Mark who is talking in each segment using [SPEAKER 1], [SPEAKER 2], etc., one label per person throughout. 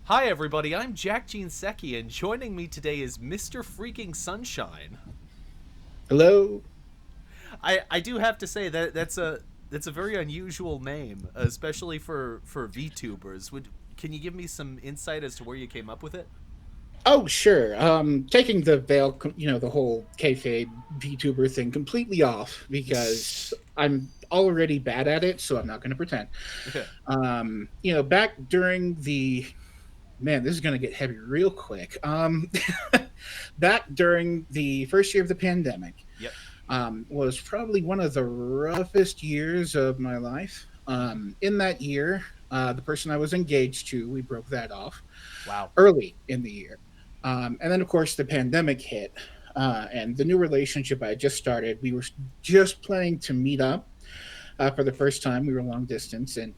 [SPEAKER 1] Hi everybody, I'm Jack Jinseki, and joining me today is MisterFreakingSunshine.
[SPEAKER 2] Hello.
[SPEAKER 1] I do have to say that that's a very unusual name, especially for VTubers. Can you give me some insight as to where you came up with it?
[SPEAKER 2] Oh, sure. Taking the veil, the whole kayfabe VTuber thing completely off because I'm already bad at it, so I'm not going to pretend. Back during the man, this is going to get heavy real quick. Back during the first year of the pandemic,
[SPEAKER 1] Yep.
[SPEAKER 2] was probably one of the roughest years of my life. In that year, the person I was engaged to, we broke that off
[SPEAKER 1] Wow.
[SPEAKER 2] early in the year. And then, of course, the pandemic hit, and the new relationship I had just started, we were just planning to meet up for the first time. We were long distance, and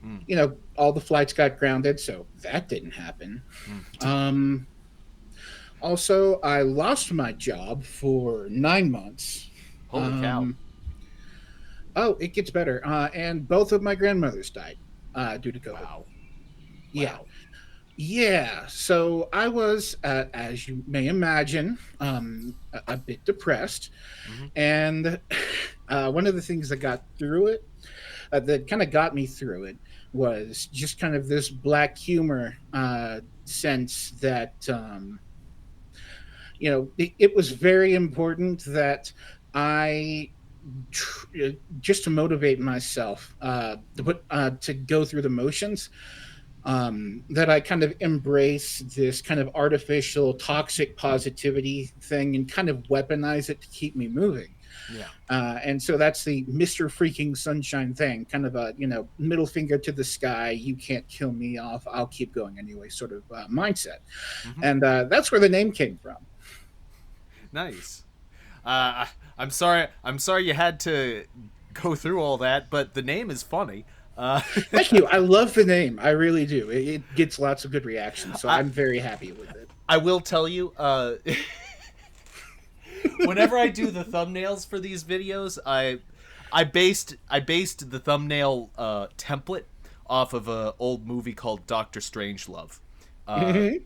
[SPEAKER 1] Mm,
[SPEAKER 2] all the flights got grounded, so that didn't happen.
[SPEAKER 1] mm.
[SPEAKER 2] Um, Also, I lost my job for 9 months.
[SPEAKER 1] Holy cow!
[SPEAKER 2] Um, oh, it gets better. And both of my grandmothers died due to COVID.
[SPEAKER 1] Wow.
[SPEAKER 2] Yeah.
[SPEAKER 1] Wow.
[SPEAKER 2] Yeah, so I was, as you may imagine, a bit depressed.
[SPEAKER 1] Hmm.
[SPEAKER 2] And one of the things that got through it, that kind of got me through it, was just kind of this black humor sense that, it was very important that I just to motivate myself to go through the motions, that I kind of embrace this kind of artificial toxic positivity thing and kind of weaponize it to keep me moving.
[SPEAKER 1] Yeah.
[SPEAKER 2] And so that's the Mr. Freaking Sunshine thing, kind of a, middle finger to the sky, you can't kill me off, I'll keep going anyway, sort of mindset.
[SPEAKER 1] Hmm.
[SPEAKER 2] And that's where the name came from.
[SPEAKER 1] Nice. I'm sorry. I'm sorry you had to go through all that, but the name is funny. Uh,
[SPEAKER 2] Thank you. I love the name. I really do. It gets lots of good reactions, so
[SPEAKER 1] I
[SPEAKER 2] I'm very happy with it.
[SPEAKER 1] I will tell you. Whenever I do the thumbnails for these videos, I based the thumbnail template off of a old movie called Doctor Strangelove. Uh,
[SPEAKER 2] Mhm.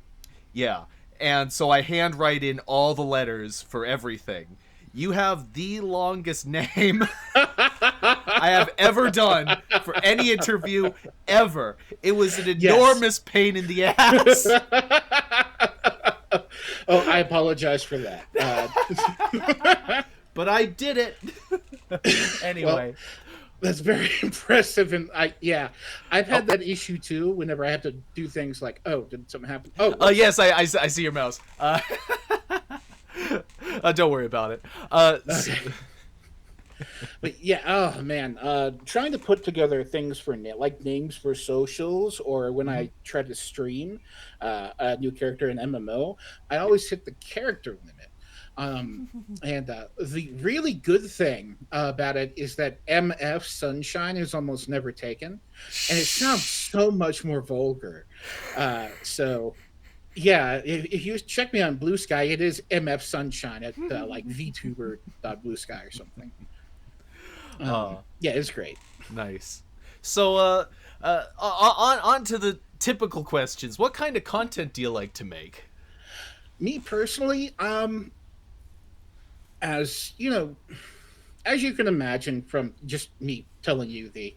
[SPEAKER 1] yeah, and so I handwrite in all the letters for everything. You have the longest name I have ever done for any interview ever. It was an
[SPEAKER 2] Yes.
[SPEAKER 1] enormous pain in the ass.
[SPEAKER 2] Oh, I apologize for that.
[SPEAKER 1] But I did it.
[SPEAKER 2] Well,
[SPEAKER 1] Anyway.
[SPEAKER 2] that's very impressive, and I've
[SPEAKER 1] Oh,
[SPEAKER 2] had that issue too. Whenever I have to do things like, oh, did something happen? Oh, whoops.
[SPEAKER 1] yes, I see your mouse. Don't worry about it.
[SPEAKER 2] Okay. But yeah, oh man, trying to put together things for like names for socials, or when
[SPEAKER 1] Mhm.
[SPEAKER 2] I try to stream a new character in MMO, I always hit the character limit. Um, and the really good thing about it is that MF Sunshine is almost never taken, and it sounds so much more vulgar. So yeah, if you check me on Blue Sky, it is MF Sunshine at like VTuber Blue Sky or something. Yeah, it's great.
[SPEAKER 1] Nice. So, on to the typical questions. What kind of content do you like to make?
[SPEAKER 2] Me personally, as you know, as you can imagine from just me telling you the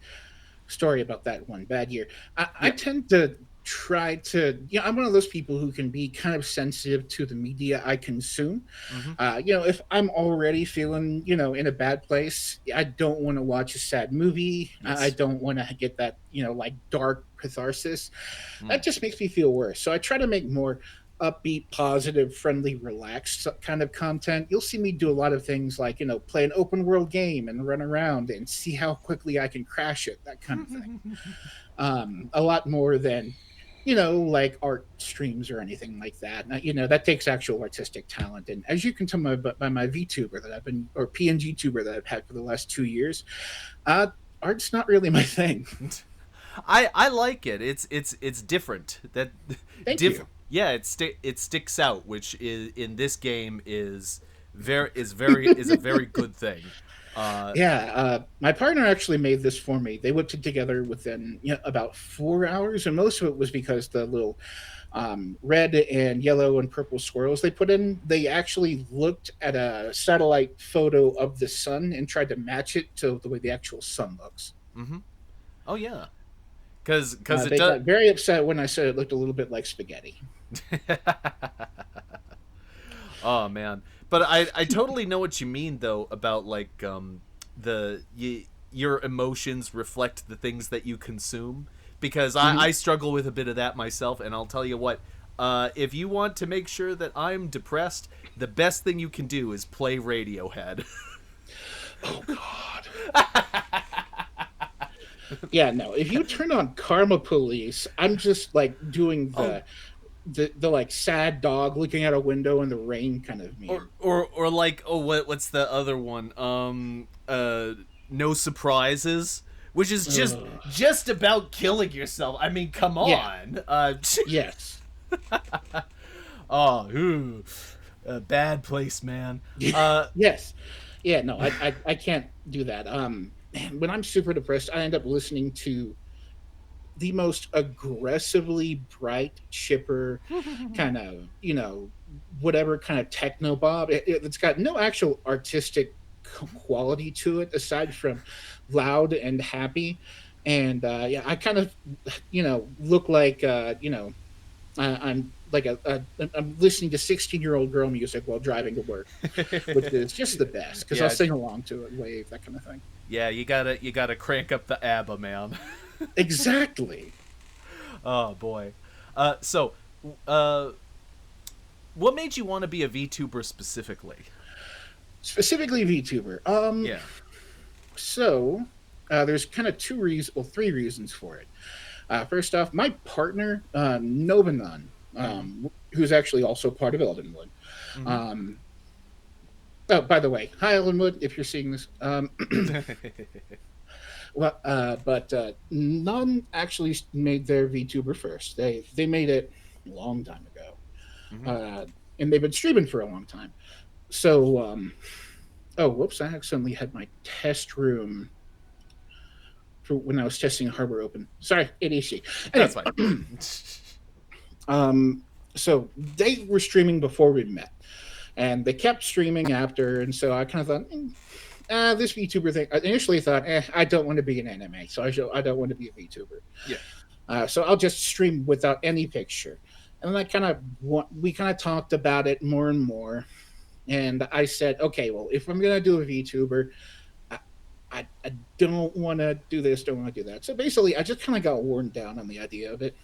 [SPEAKER 2] story about that one bad year, I
[SPEAKER 1] Yeah.
[SPEAKER 2] tend to try to, I'm one of those people who can be kind of sensitive to the media I consume.
[SPEAKER 1] Mm-hmm.
[SPEAKER 2] If I'm already feeling, in a bad place, I don't want to watch a sad movie. I
[SPEAKER 1] Yes.
[SPEAKER 2] don't want to get that, like dark catharsis.
[SPEAKER 1] Mm.
[SPEAKER 2] That just makes me feel worse. So I try to make more upbeat, positive, friendly, relaxed kind of content. You'll see me do a lot of things like, play an open world game and run around and see how quickly I can crash it, that kind of thing. A lot more than, like art streams or anything like that. Now, that takes actual artistic talent. And as you can tell by my VTuber that I've been, or PNG tuber that I've had for the last 2 years, uh, art's not really my thing.
[SPEAKER 1] I like it. It's different. That
[SPEAKER 2] Thank you.
[SPEAKER 1] different. Yeah, it sticks out, which is in this game is very is a very good thing. Uh,
[SPEAKER 2] My partner actually made this for me. They whipped it together within about 4 hours, and most of it was because the little red and yellow and purple swirls they put in, they actually looked at a satellite photo of the sun and tried to match it to the way the actual sun looks.
[SPEAKER 1] mm-hmm. Oh yeah, because it
[SPEAKER 2] They
[SPEAKER 1] does.
[SPEAKER 2] got very upset when I said it looked a little bit like spaghetti.
[SPEAKER 1] Oh man, but I totally know what you mean though about like your emotions reflect the things that you consume, because
[SPEAKER 2] Mhm.
[SPEAKER 1] I struggle with a bit of that myself, and I'll tell you what, if you want to make sure that I'm depressed, the best thing you can do is play Radiohead.
[SPEAKER 2] Oh God. Yeah, no. If you turn on Karma Police, I'm just like doing
[SPEAKER 1] Oh,
[SPEAKER 2] the like sad dog looking out a window in the rain kind of
[SPEAKER 1] or
[SPEAKER 2] meme.
[SPEAKER 1] or like, oh, what's the other one? No Surprises, which is
[SPEAKER 2] Ugh.
[SPEAKER 1] just about killing yourself. I mean, come
[SPEAKER 2] Yeah.
[SPEAKER 1] on.
[SPEAKER 2] Yes.
[SPEAKER 1] Oh, ooh, a bad place, man.
[SPEAKER 2] Yes. Yeah. No, I can't do that. Man, when I'm super depressed, I end up listening to the most aggressively bright, chipper kind of whatever kind of techno bob. It's got no actual artistic quality to it aside from loud and happy. And yeah, I kind of look like I'm like I'm listening to 16-year-old girl music while driving to work, which is just the best because I'll
[SPEAKER 1] Yeah,
[SPEAKER 2] sing along to it, wave, that kind of thing.
[SPEAKER 1] yeah. You gotta crank up the ABBA, man.
[SPEAKER 2] Exactly.
[SPEAKER 1] Oh boy. So, uh, what made you want to be a VTuber specifically?
[SPEAKER 2] Specifically VTuber.
[SPEAKER 1] Yeah.
[SPEAKER 2] So there's kind of three reasons for it. First off, my partner, Novanon,
[SPEAKER 1] Mm-hmm.
[SPEAKER 2] who's actually also part of Eldenwood.
[SPEAKER 1] Mm-hmm.
[SPEAKER 2] Um, oh, by the way, hi Eldenwood, if you're seeing this. But none actually made their VTuber first. They made it a long time ago,
[SPEAKER 1] Mm-hmm.
[SPEAKER 2] uh, and they've been streaming for a long time. So, oh, whoops! I accidentally had my test room for when I was testing hardware open. Sorry, ADHD.
[SPEAKER 1] That's
[SPEAKER 2] Anyway,
[SPEAKER 1] fine.
[SPEAKER 2] um, so they were streaming before we met, and they kept streaming after, and so I kind of thought, this VTuber thing. I initially thought, I don't want to be an anime, so I don't want to be a VTuber.
[SPEAKER 1] Yeah.
[SPEAKER 2] So I'll just stream without any picture. And then we kind of talked about it more and more, and I said, okay, well, if I'm gonna do a VTuber, I, I don't want to do this, don't want to do that. So basically, I just kind of got worn down on the idea of it.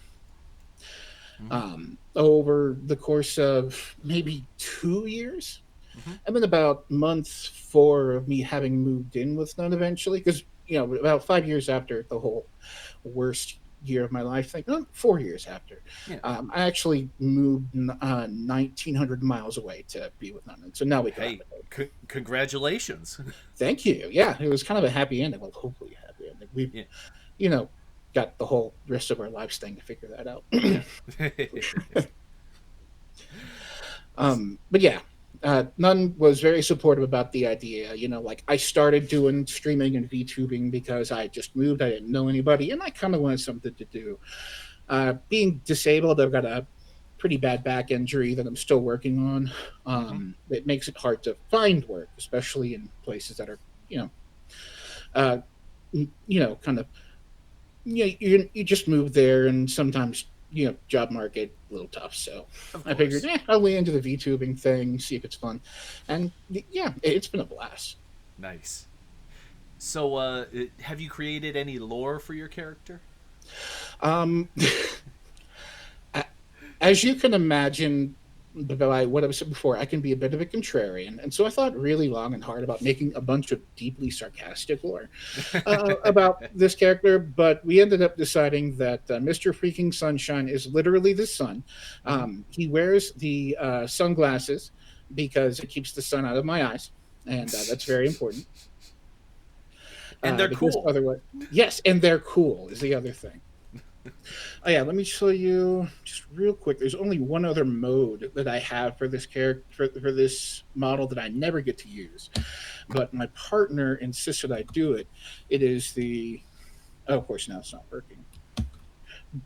[SPEAKER 1] Mm-hmm.
[SPEAKER 2] Over the course of maybe 2 years,
[SPEAKER 1] Mm-hmm.
[SPEAKER 2] and then about month four of me having moved in with none eventually, because about 5 years after the whole worst year of my life thing, 4 years after,
[SPEAKER 1] Yeah.
[SPEAKER 2] I actually moved 1,900 miles away to be with none, and so now we can have
[SPEAKER 1] Hey,
[SPEAKER 2] a baby.
[SPEAKER 1] congratulations.
[SPEAKER 2] Thank you. Yeah, it was kind of a happy ending. Well, hopefully a happy ending. We,
[SPEAKER 1] Yeah.
[SPEAKER 2] you know, got the whole rest of our lives thing to figure that out.
[SPEAKER 1] Yeah.
[SPEAKER 2] But yeah, none was very supportive about the idea. Like I started doing streaming and VTubing because I just moved. I didn't know anybody, and I kind of wanted something to do. Being disabled, I've got a pretty bad back injury that I'm still working on.
[SPEAKER 1] Mm-hmm.
[SPEAKER 2] It makes it hard to find work, especially in places that are, uh, kind of, you just move there, and sometimes job market a little tough. So
[SPEAKER 1] Of
[SPEAKER 2] I figured,
[SPEAKER 1] course.
[SPEAKER 2] I'll lean into the VTubing thing, see if it's fun, and yeah, it's been a blast.
[SPEAKER 1] Nice. So, have you created any lore for your character?
[SPEAKER 2] Um, as you can imagine, by what I said before, I can be a bit of a contrarian, and so I thought really long and hard about making a bunch of deeply sarcastic lore about this character. But we ended up deciding that Mr. Freaking Sunshine is literally the sun.
[SPEAKER 1] Mm-hmm.
[SPEAKER 2] He wears the sunglasses because it keeps the sun out of my eyes, and that's very important.
[SPEAKER 1] And they're
[SPEAKER 2] Because
[SPEAKER 1] cool.
[SPEAKER 2] otherwise, yes, and they're cool is the other thing. Oh yeah, let me show you just real quick. There's only one other mode that I have for this character for this model that I never get to use, but my partner insisted I do it. It is the, oh, of course, now it's not working.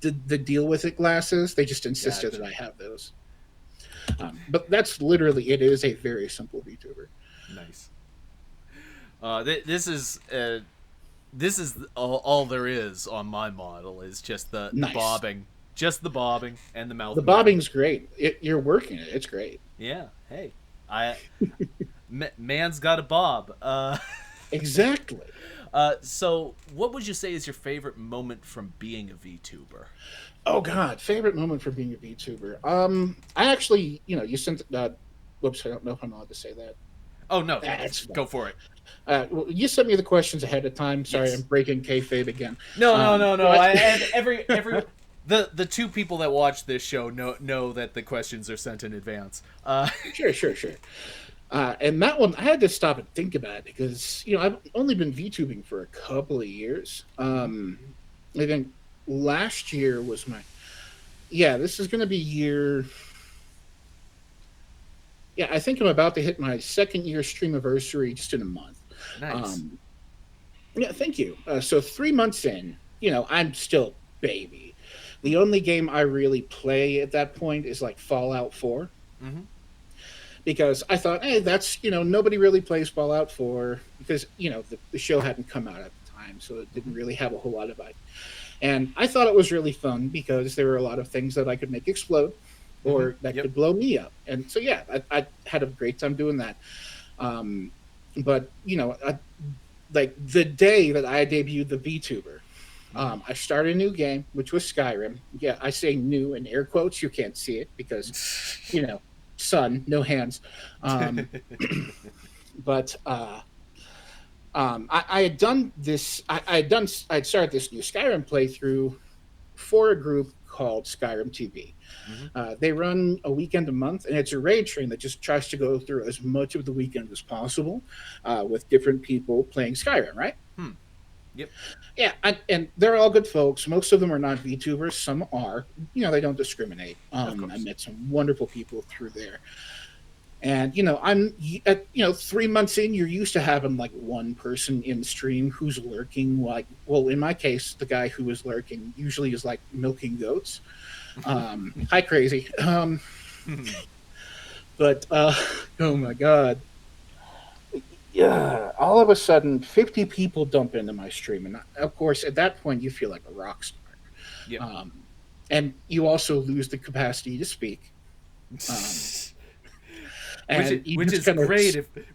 [SPEAKER 2] The deal with it glasses, they just insisted that
[SPEAKER 1] Gotcha.
[SPEAKER 2] I have those. But that's literally, it is a very simple VTuber.
[SPEAKER 1] Nice. This is all there is on my model is just the
[SPEAKER 2] Nice.
[SPEAKER 1] bobbing, just the bobbing and the mouth
[SPEAKER 2] The
[SPEAKER 1] moving.
[SPEAKER 2] bobbing's great. You're working it. It's great.
[SPEAKER 1] Yeah. Hey, I man's got a bob.
[SPEAKER 2] Exactly.
[SPEAKER 1] So what would you say is your favorite moment from being a VTuber?
[SPEAKER 2] Oh God, favorite moment for being a VTuber. I actually, you sent. Whoops, I don't know if I'm allowed to say that.
[SPEAKER 1] Oh no,
[SPEAKER 2] That's fine.
[SPEAKER 1] go for it.
[SPEAKER 2] Well, you sent me the questions ahead of time. Sorry,
[SPEAKER 1] Yes.
[SPEAKER 2] I'm breaking kayfabe again.
[SPEAKER 1] No.
[SPEAKER 2] But-
[SPEAKER 1] I and every the two people that watch this show know that the questions are sent in advance.
[SPEAKER 2] Sure. And that one, I had to stop and think about it because I've only been VTubing for a couple of years. I think last year was my, yeah. This is going to be year. Yeah, I think I'm about to hit my second year stream anniversary just in a month.
[SPEAKER 1] Nice.
[SPEAKER 2] Yeah, thank you. So 3 months in, I'm still baby. The only game I really play at that point is like Fallout 4.
[SPEAKER 1] Mm-hmm.
[SPEAKER 2] Because I thought, hey, that's, nobody really plays Fallout 4 because, the show hadn't come out at the time, so it didn't really have a whole lot of hype. And I thought it was really fun because there were a lot of things that I could make explode or that could blow me up. And so, yeah, I had a great time doing that. But, like the day that I debuted the VTuber, I started a new game, which was Skyrim. Yeah, I say new in air quotes. You can't see it because, sun, no hands. But I had done this. I'd started this new Skyrim playthrough for a group called Skyrim TV. They run a weekend a month, and it's a raid train that just tries to go through as much of the weekend as possible with different people playing Skyrim, right?
[SPEAKER 1] Yep.
[SPEAKER 2] Yeah, and they're all good folks. Most of them are not VTubers. Some are. They don't discriminate. I met some wonderful people through there. And I'm at 3 months in, you're used to having like one person in stream who's lurking. Like, well, in my case, the guy who was lurking usually is like milking goats. Hi, crazy. But oh my god, yeah! All of a sudden, 50 people dump into my stream, and of course, at that point, you feel like a rock star.
[SPEAKER 1] Yep.
[SPEAKER 2] And you also lose the capacity to speak.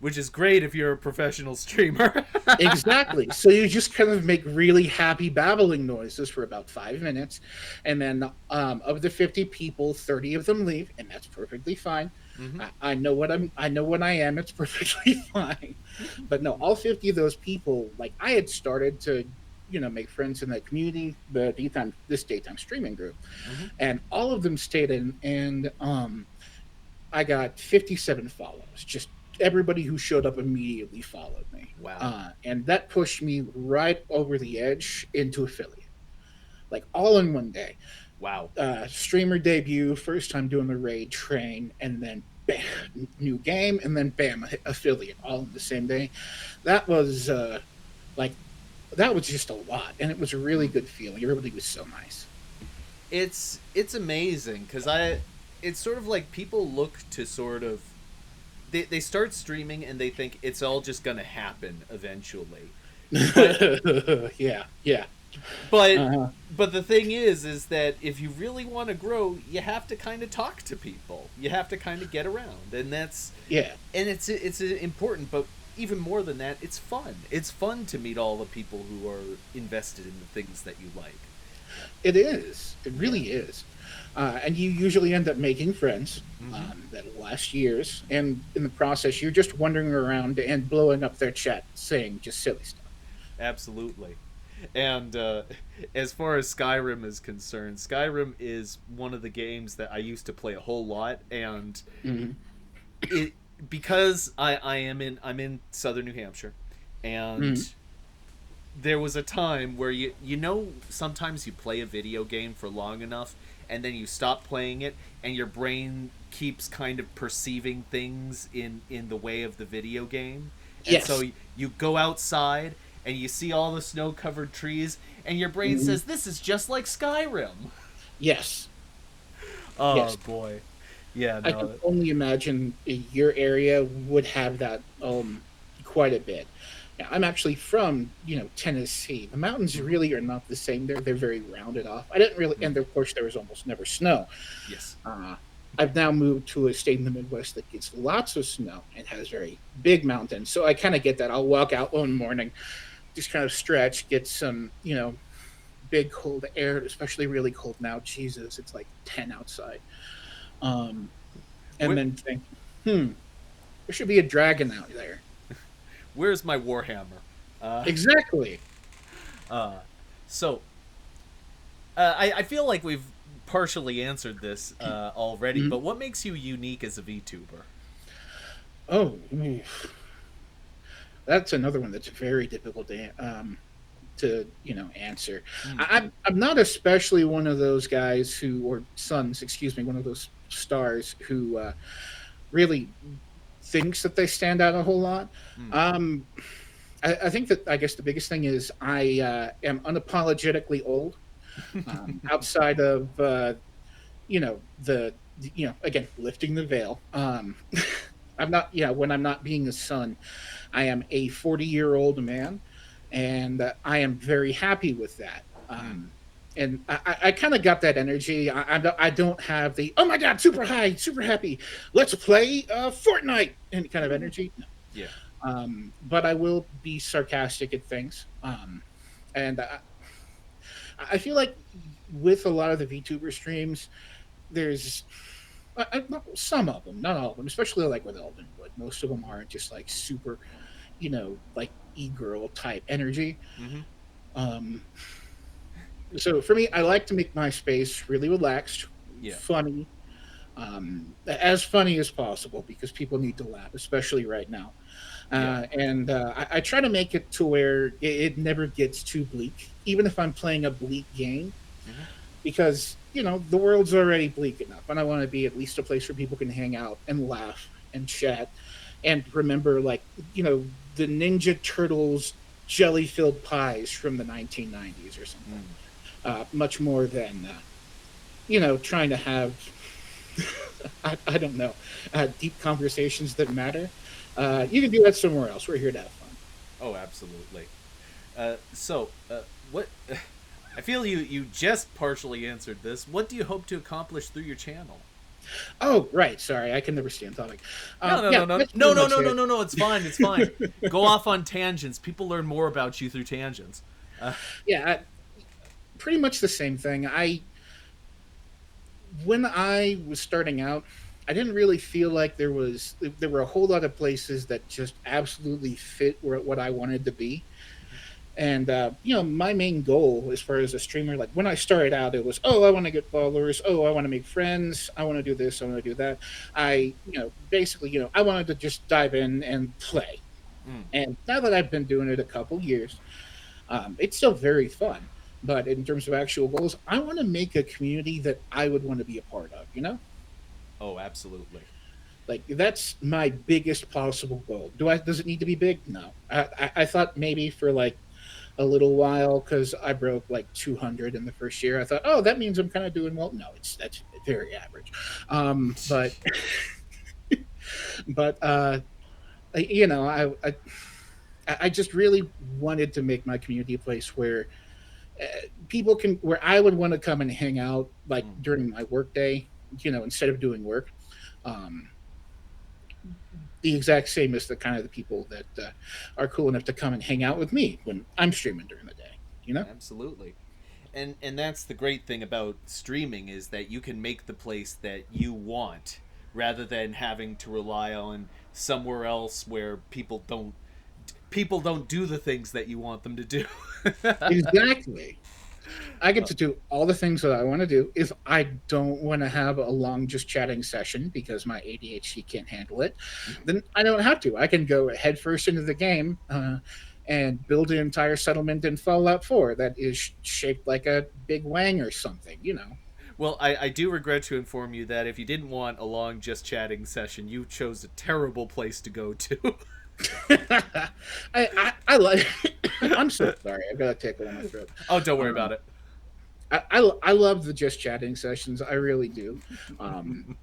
[SPEAKER 1] Which is great if you're a professional streamer.
[SPEAKER 2] Exactly. So you just kind of make really happy babbling noises for about 5 minutes, and then of the 50 people, 30 of them leave, and that's perfectly fine. I know what I am. It's perfectly fine. But no, all 50 of those people, like I had started to, make friends in that community, this daytime streaming group, and all of them stayed in, and I got 57 follows. Just everybody who showed up immediately followed me.
[SPEAKER 1] Wow.
[SPEAKER 2] And that pushed me right over the edge into affiliate. Like all in one day.
[SPEAKER 1] Wow.
[SPEAKER 2] Streamer debut, first time doing the raid train, and then bam, new game, and then bam, affiliate, all in the same day. That was that was just a lot, and it was a really good feeling. Everybody was so nice.
[SPEAKER 1] It's amazing because it's sort of like people look to sort of they start streaming and they think it's all just gonna happen eventually. But,
[SPEAKER 2] yeah.
[SPEAKER 1] But the thing is that if you really want to grow, you have to kind of talk to people. You have to kind of get around, and that's
[SPEAKER 2] and
[SPEAKER 1] it's important. But even more than that, it's fun. It's fun to meet all the people who are invested in the things that you like.
[SPEAKER 2] It is. It really is. And you usually end up making friends that last years, and in the process, you're just wandering around and blowing up their chat, saying just silly stuff.
[SPEAKER 1] Absolutely. And as far as Skyrim is concerned, Skyrim is one of the games that I used to play a whole lot, and it because I'm in southern New Hampshire, and there was a time where sometimes you play a video game for long enough and then you stop playing it and your brain keeps kind of perceiving things in the way of the video game, And so
[SPEAKER 2] Yes.
[SPEAKER 1] you go outside and you see all the snow-covered trees, and your brain
[SPEAKER 2] Mhm.
[SPEAKER 1] says, "This is just like Skyrim."
[SPEAKER 2] Yes.
[SPEAKER 1] Oh
[SPEAKER 2] Yes.
[SPEAKER 1] boy, yeah,
[SPEAKER 2] I can
[SPEAKER 1] no,
[SPEAKER 2] only imagine your area would have that quite a bit. Now, I'm actually from Tennessee. The mountains
[SPEAKER 1] mhm,
[SPEAKER 2] really are not the same. They're very rounded off. I didn't really, and
[SPEAKER 1] mhm,
[SPEAKER 2] of course there was almost never snow.
[SPEAKER 1] yes,
[SPEAKER 2] Uh, I've now moved to a state in the Midwest that gets lots of snow and has very big mountains. So I kind of get that. I'll walk out one morning, just kind of stretch, get some big cold air, especially really cold now. Jesus, it's like 10 outside. Um, and
[SPEAKER 1] Where,
[SPEAKER 2] then think, hmm, there should be a dragon out there.
[SPEAKER 1] where's my Warhammer? Uh,
[SPEAKER 2] Exactly.
[SPEAKER 1] uh, so I feel like we've partially answered this already,
[SPEAKER 2] Mhm.
[SPEAKER 1] but what makes you unique as a VTuber?
[SPEAKER 2] Oh, that's another one that's very difficult to answer.
[SPEAKER 1] Mm-hmm.
[SPEAKER 2] I'm not especially one of those guys who or sons, excuse me, one of those stars who really thinks that they stand out a whole lot.
[SPEAKER 1] Mm.
[SPEAKER 2] Um, I think that I guess the biggest thing is I am unapologetically old. Outside of the again lifting the veil. I'm not when I'm not being a son, I am a 40-year-old man, and I am very happy with that.
[SPEAKER 1] Mm.
[SPEAKER 2] And I kind of got that energy. I don't have the oh my god, super high, super happy, let's play Fortnite any kind of energy. No.
[SPEAKER 1] Yeah.
[SPEAKER 2] But I will be sarcastic at things. And I feel like with a lot of the VTuber streams, there's some of them, not all of them, especially like with Eldenwood. Most of them aren't just like super, like e-girl type energy.
[SPEAKER 1] Mm-hmm.
[SPEAKER 2] Um, so for me, I like to make my space really relaxed,
[SPEAKER 1] Yeah.
[SPEAKER 2] funny, as funny as possible because people need to laugh, especially right now.
[SPEAKER 1] Yeah.
[SPEAKER 2] And I try to make it to where it never gets too bleak, even if I'm playing a bleak game,
[SPEAKER 1] Mm-hmm.
[SPEAKER 2] because the world's already bleak enough, and I want to be at least a place where people can hang out and laugh and chat and remember, like the Ninja Turtles jelly filled pies from the 1990s or something.
[SPEAKER 1] Mm.
[SPEAKER 2] Much more than trying to have I don't know deep conversations that matter. You can do that somewhere else. We're here to have fun.
[SPEAKER 1] Oh, absolutely. What? I feel you just partially answered this. What do you hope to accomplish through your channel?
[SPEAKER 2] Oh, right. Sorry, I can never stay on topic.
[SPEAKER 1] No, no,
[SPEAKER 2] Yeah,
[SPEAKER 1] no, no,
[SPEAKER 2] that's
[SPEAKER 1] no,
[SPEAKER 2] pretty
[SPEAKER 1] no,
[SPEAKER 2] much
[SPEAKER 1] no, no,
[SPEAKER 2] it.
[SPEAKER 1] no, no. It's fine. It's fine. Go off on tangents. People learn more about you through tangents. Uh,
[SPEAKER 2] Yeah, pretty much the same thing. When I was starting out, I didn't really feel like there were a whole lot of places that just absolutely fit what I wanted to be. And my main goal as far as a streamer, like when I started out, it was, oh, I want to get followers, oh, I want to make friends, I want to do this, I want to do that. Basically, I wanted to just dive in and play.
[SPEAKER 1] mm.
[SPEAKER 2] And now that I've been doing it a couple years, it's still very fun. But in terms of actual goals, I want to make a community that I would want to be a part of.
[SPEAKER 1] Oh, absolutely.
[SPEAKER 2] Like that's my biggest possible goal. Does it need to be big? No. I thought maybe for like a little while because I broke like 200 in the first year. I thought, oh, that means I'm kind of doing well. No, that's very average. But but I just really wanted to make my community a place where where I would want to come and hang out like
[SPEAKER 1] Mm.
[SPEAKER 2] during my workday, instead of doing work. Um, the exact same as the kind of the people that are cool enough to come and hang out with me when I'm streaming during the day. You know?
[SPEAKER 1] Absolutely. And that's the great thing about streaming is that you can make the place that you want rather than having to rely on somewhere else where people don't do the things that you want them to do.
[SPEAKER 2] Exactly. I get
[SPEAKER 1] Uh,
[SPEAKER 2] to do all the things that I want to do. If I don't want to have a long just chatting session because my ADHD can't handle it, then I don't have to. I can go headfirst into the game and build an entire settlement in Fallout 4 that is shaped like a big wang or something.
[SPEAKER 1] well, I do regret to inform you that if you didn't want a long just chatting session, you chose a terrible place to go to.
[SPEAKER 2] I like. I'm so sorry. I've got a tickle in my throat.
[SPEAKER 1] Oh, don't worry
[SPEAKER 2] Um,
[SPEAKER 1] about it.
[SPEAKER 2] I love the just chatting sessions. I really do. Um,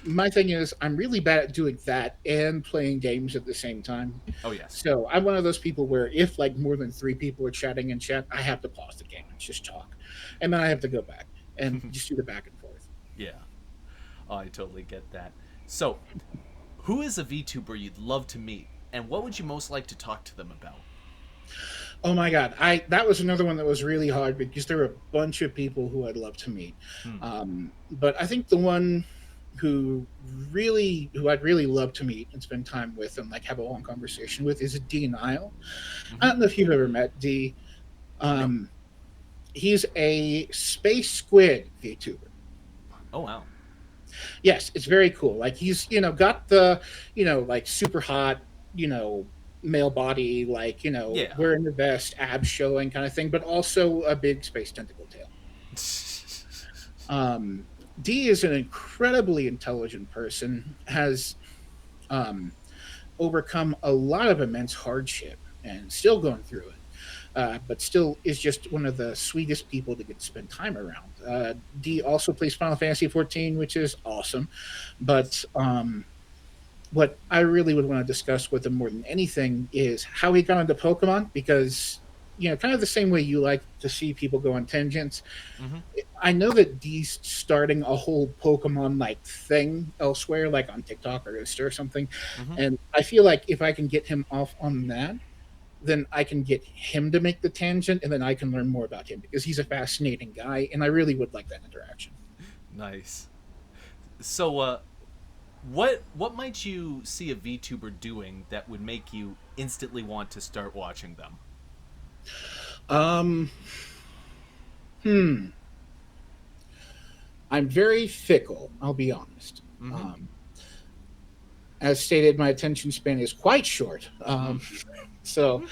[SPEAKER 2] my thing is, I'm really bad at doing that and playing games at the same time.
[SPEAKER 1] Oh yes.
[SPEAKER 2] So I'm one of those people where if like more than three people are chatting in chat, I have to pause the game and just talk, and then I have to go back and just do the back and forth.
[SPEAKER 1] Yeah. Oh, I totally get that. So, who is a VTuber you'd love to meet, and what would you most like to talk to them about?
[SPEAKER 2] Oh my god, I that was another one that was really hard because there were a bunch of people who I'd love to meet,
[SPEAKER 1] Hmm.
[SPEAKER 2] but I think the one who I'd really love to meet and spend time with and like have a long conversation with is D Nile. I
[SPEAKER 1] Mm-hmm.
[SPEAKER 2] don't know if you've ever met D.
[SPEAKER 1] Nope.
[SPEAKER 2] Um, he's a space squid VTuber.
[SPEAKER 1] Oh wow.
[SPEAKER 2] Yes, it's very cool. Like he's got the like super hot male body, like
[SPEAKER 1] Yeah.
[SPEAKER 2] wearing the vest, abs showing kind of thing, but also a big space tentacle tail. Um, D is an incredibly intelligent person, has um, overcome a lot of immense hardship and still going through it. But still is just one of the sweetest people to get to spend time around. D also plays Final Fantasy 14, which is awesome. But what I really would want to discuss with him more than anything is how he got into Pokemon, because kind of the same way you like to see people go on tangents.
[SPEAKER 1] Mm-hmm.
[SPEAKER 2] I know that D's starting a whole Pokemon like thing elsewhere, like on TikTok or Insta or something,
[SPEAKER 1] Mm-hmm.
[SPEAKER 2] and I feel like if I can get him off on that, then I can get him to make the tangent, and then I can learn more about him because he's a fascinating guy, and I really would like that interaction.
[SPEAKER 1] Nice. So, what might you see a VTuber doing that would make you instantly want to start watching them?
[SPEAKER 2] Um, hmm. I'm very fickle. I'll be honest.
[SPEAKER 1] Mm-hmm.
[SPEAKER 2] As stated, my attention span is quite short.
[SPEAKER 1] Mm-hmm.
[SPEAKER 2] So,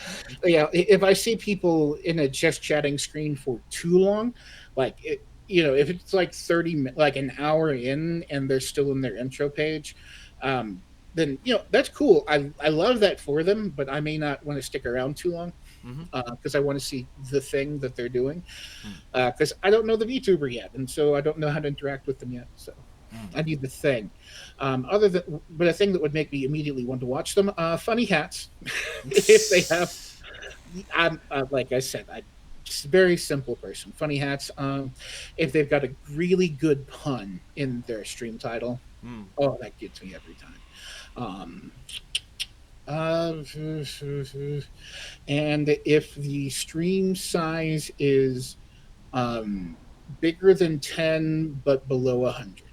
[SPEAKER 2] yeah, if I see people in a just chatting screen for too long, like if it's like like an hour in, and they're still in their intro page, um, then that's cool. I love that for them, but I may not want to stick around too long
[SPEAKER 1] Mm-hmm.
[SPEAKER 2] because I want to see the thing that they're doing.
[SPEAKER 1] Mm-hmm.
[SPEAKER 2] Because I don't know the VTuber yet, and so I don't know how to interact with them yet. So I need the thing. But a thing that would make me immediately want to watch them, funny hats. If they have, I'm like I said, I just a very simple person. Funny hats. If they've got a really good pun in their stream title,
[SPEAKER 1] Mm.
[SPEAKER 2] oh, that gets me every time. Um, uh, and if the stream size is um, bigger than 10 but below 100,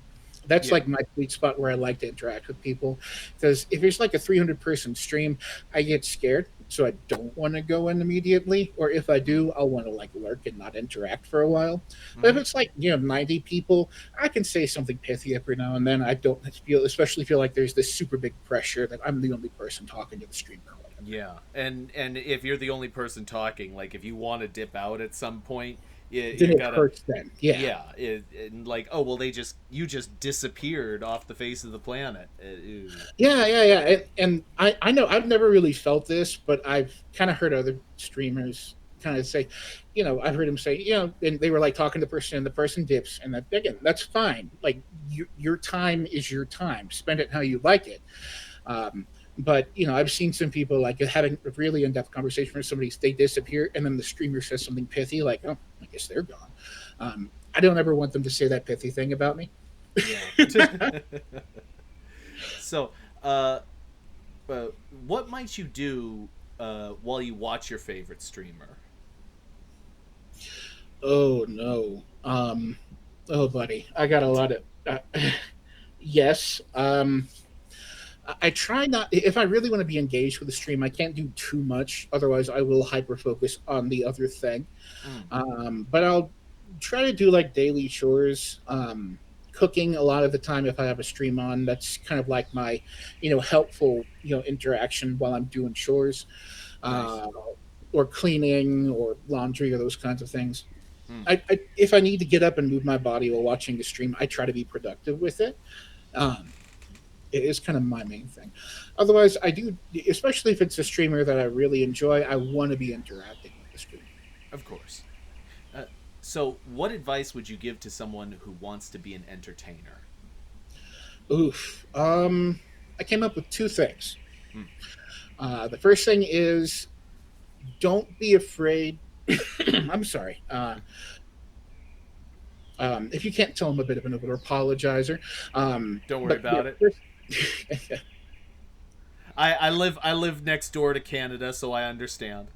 [SPEAKER 2] that's
[SPEAKER 1] Yeah.
[SPEAKER 2] like my sweet spot where I like to interact with people, because if it's like a 300-person stream, I get scared, so I don't want to go in immediately, or if I
[SPEAKER 1] Mm.
[SPEAKER 2] do, I'll want to like lurk and not interact for a while. But if
[SPEAKER 1] Mm-hmm.
[SPEAKER 2] it's like 90 people, I can say something pithy every now and then. I don't especially feel like there's this super big pressure that I'm the only person talking to the streamer or whatever.
[SPEAKER 1] Yeah, and if you're the only person talking, like if you want to dip out at some point,
[SPEAKER 2] Then
[SPEAKER 1] you
[SPEAKER 2] it
[SPEAKER 1] gotta,
[SPEAKER 2] hurts then. Yeah.
[SPEAKER 1] yeah, and like, oh well, you just disappeared off the face of the planet. Ew.
[SPEAKER 2] Yeah. And I know I've never really felt this, but I've kind of heard other streamers kind of say, I've heard them say, and they were like talking to the person, and the person dips, and that again, that's fine. Like your time is your time. Spend it how you like it. Um, but I've seen some people like having a really in-depth conversation with somebody, they disappear, and then the streamer says something pithy, like, "Oh, I guess they're gone." I don't ever want them to say that pithy thing about me.
[SPEAKER 1] Yeah. So, uh, uh, what might you do while you watch your favorite streamer?
[SPEAKER 2] Oh no. Oh buddy, I got a lot of yes. I try not, if I really want to be engaged with the stream, I can't do too much, otherwise I will hyper focus on the other thing.
[SPEAKER 1] Mm,
[SPEAKER 2] But I'll try to do like daily chores. Cooking a lot of the time if I have a stream on, that's kind of like my helpful interaction while I'm doing chores,
[SPEAKER 1] nice.
[SPEAKER 2] uh, or cleaning or laundry or those kinds of things.
[SPEAKER 1] Mm,
[SPEAKER 2] If I need to get up and move my body while watching the stream, I try to be productive with it. Um, It is kind of my main thing. Otherwise, I do, especially if it's a streamer that I really enjoy, I want to be interacting with the streamer.
[SPEAKER 1] Of course. Uh, so, what advice would you give to someone who wants to be an entertainer?
[SPEAKER 2] Oof. I came up with two things.
[SPEAKER 1] Hmm.
[SPEAKER 2] The first thing is don't be afraid. I'm sorry. If you can't tell, I'm a bit of an over apologizer.
[SPEAKER 1] Don't worry
[SPEAKER 2] But yeah,
[SPEAKER 1] about it.
[SPEAKER 2] first,
[SPEAKER 1] I live next door to Canada, so I understand.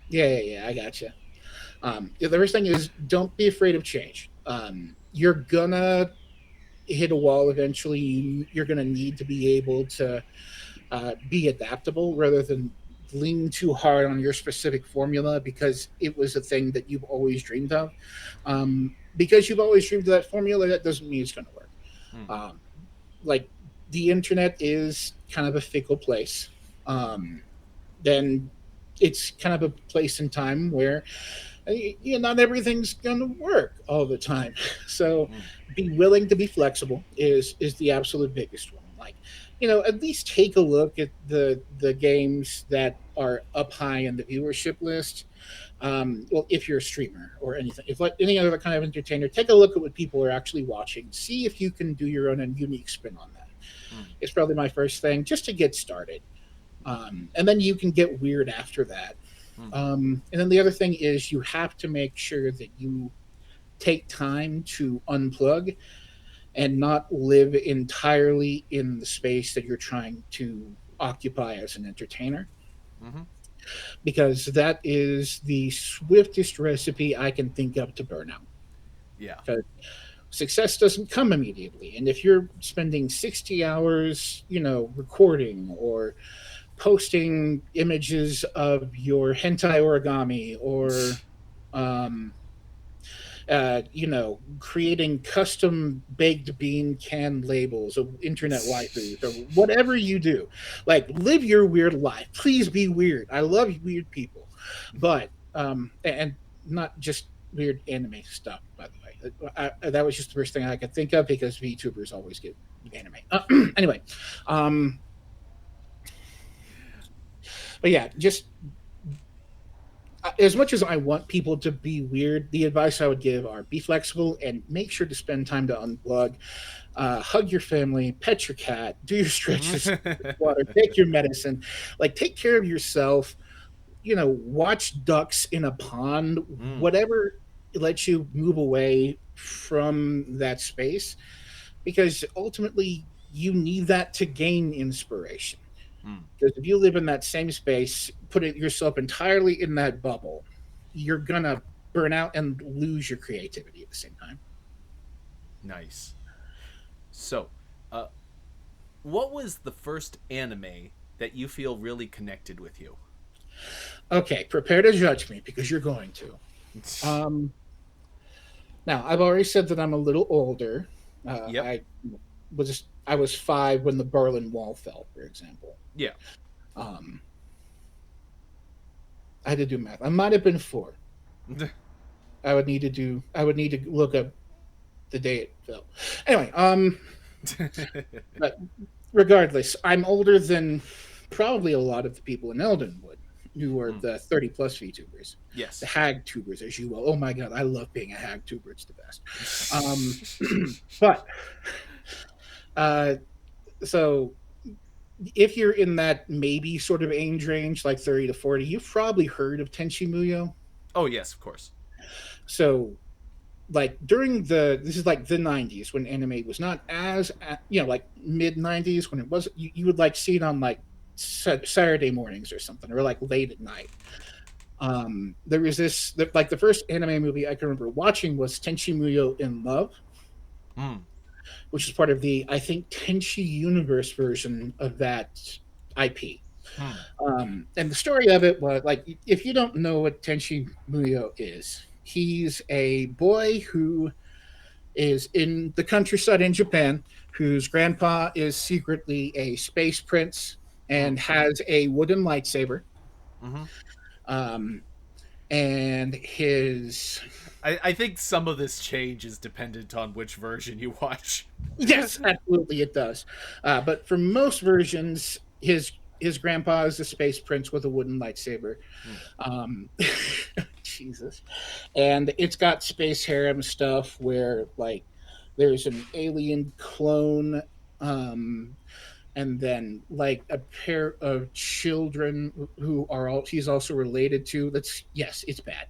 [SPEAKER 2] yeah, I gotcha. Yeah, the first thing is don't be afraid of change. You're gonna hit a wall eventually. You're gonna need to be able to be adaptable rather than lean too hard on your specific formula because it was a thing that you've always dreamed of. Because you've always dreamed of that formula, that doesn't mean it's going to work.
[SPEAKER 1] Hmm.
[SPEAKER 2] Um, like the internet is kind of a fickle place. Then it's kind of a place in time where not everything's going to work all the time. So
[SPEAKER 1] Hmm.
[SPEAKER 2] be willing to be flexible is the absolute biggest one. Like, at least take a look at the games that are up high in the viewership list. Well, if you're a streamer or anything, if like any other kind of entertainer, take a look at what people are actually watching. See if you can do your own and unique spin on that.
[SPEAKER 1] Hmm.
[SPEAKER 2] It's probably my first thing, just to get started. And then you can get weird after that.
[SPEAKER 1] Hmm.
[SPEAKER 2] And then the other thing is you have to make sure that you take time to unplug and not live entirely in the space that you're trying to occupy as an entertainer,
[SPEAKER 1] Mm-hmm.
[SPEAKER 2] because that is the swiftest recipe I can think of to burnout.
[SPEAKER 1] Yeah.
[SPEAKER 2] Because success doesn't come immediately. And if you're spending 60 hours, recording or posting images of your hentai origami or um, creating custom baked bean can labels of internet waifus or whatever you do. Like, live your weird life. Please be weird. I love weird people, but and not just weird anime stuff. By the way, that was just the first thing I could think of because VTubers always get anime. Anyway, um, but yeah, just as much as I want people to be weird, the advice I would give are be flexible and make sure to spend time to unplug, hug your family, pet your cat, do your stretches, water, take your medicine, like take care of yourself. Watch ducks in a pond,
[SPEAKER 1] Mm.
[SPEAKER 2] whatever lets you move away from that space, because ultimately you need that to gain inspiration.
[SPEAKER 1] Mm.
[SPEAKER 2] Because if you live in that same space, putting yourself entirely in that bubble, you're gonna burn out and lose your creativity at the same time.
[SPEAKER 1] Nice. So, uh, what was the first anime that you feel really connected with you?
[SPEAKER 2] Okay, prepare to judge me because you're going to. Um, Now, I've already said that I'm a little older.
[SPEAKER 1] Yep.
[SPEAKER 2] I was 5 when the Berlin Wall fell, for example.
[SPEAKER 1] Yeah.
[SPEAKER 2] Um, I had to do math. I might have been 4. I would need to look up the day it fell. Anyway, but regardless, I'm older than probably a lot of the people in Eldenwood who are
[SPEAKER 1] Mm.
[SPEAKER 2] the 30 plus VTubers, the
[SPEAKER 1] Yes.
[SPEAKER 2] hag tubers, as you will. Oh my god, I love being a hag tuber. It's the best. Um, but uh, so if you're in that maybe sort of age range, like 30 to 40, you've probably heard of Tenchi Muyo.
[SPEAKER 1] Oh, yes, of course.
[SPEAKER 2] So like during this is like the 90s when anime was not as like mid 90s when it was you would like see it on like Saturday mornings or something, or like late at night. There was like the first anime movie I can remember watching was Tenchi Muyo in Love,
[SPEAKER 1] Mm.
[SPEAKER 2] which is part of the, I think, Tenchi universe version of that IP.
[SPEAKER 1] Mm.
[SPEAKER 2] And the story of it was like, if you don't know what Tenchi Muyo is, he's a boy who is in the countryside in Japan, whose grandpa is secretly a space prince
[SPEAKER 1] Mm.
[SPEAKER 2] and has a wooden lightsaber.
[SPEAKER 1] Mm-hmm.
[SPEAKER 2] Um, and his
[SPEAKER 1] I think some of this change is dependent on which version you watch.
[SPEAKER 2] Yes, absolutely, it does. But for most versions, his grandpa is a space prince with a wooden lightsaber.
[SPEAKER 1] Hmm.
[SPEAKER 2] Um, Jesus, and it's got space harem stuff where like there's an alien clone, um, and then like a pair of children who are all he's also related to. That's yes, it's bad.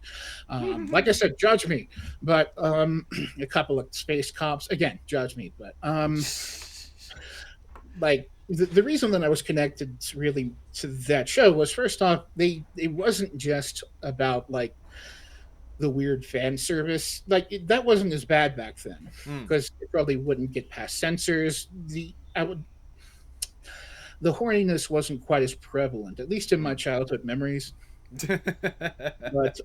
[SPEAKER 2] Like I said, judge me, but a couple of space cops again, judge me, but like the reason that I was connected really to that show was first off, they it wasn't just about like the weird fan service. Like that wasn't as bad back then
[SPEAKER 1] Hmm.
[SPEAKER 2] because it probably wouldn't get past censors. The horniness wasn't quite as prevalent, at least in my
[SPEAKER 1] Hmm.
[SPEAKER 2] childhood memories. But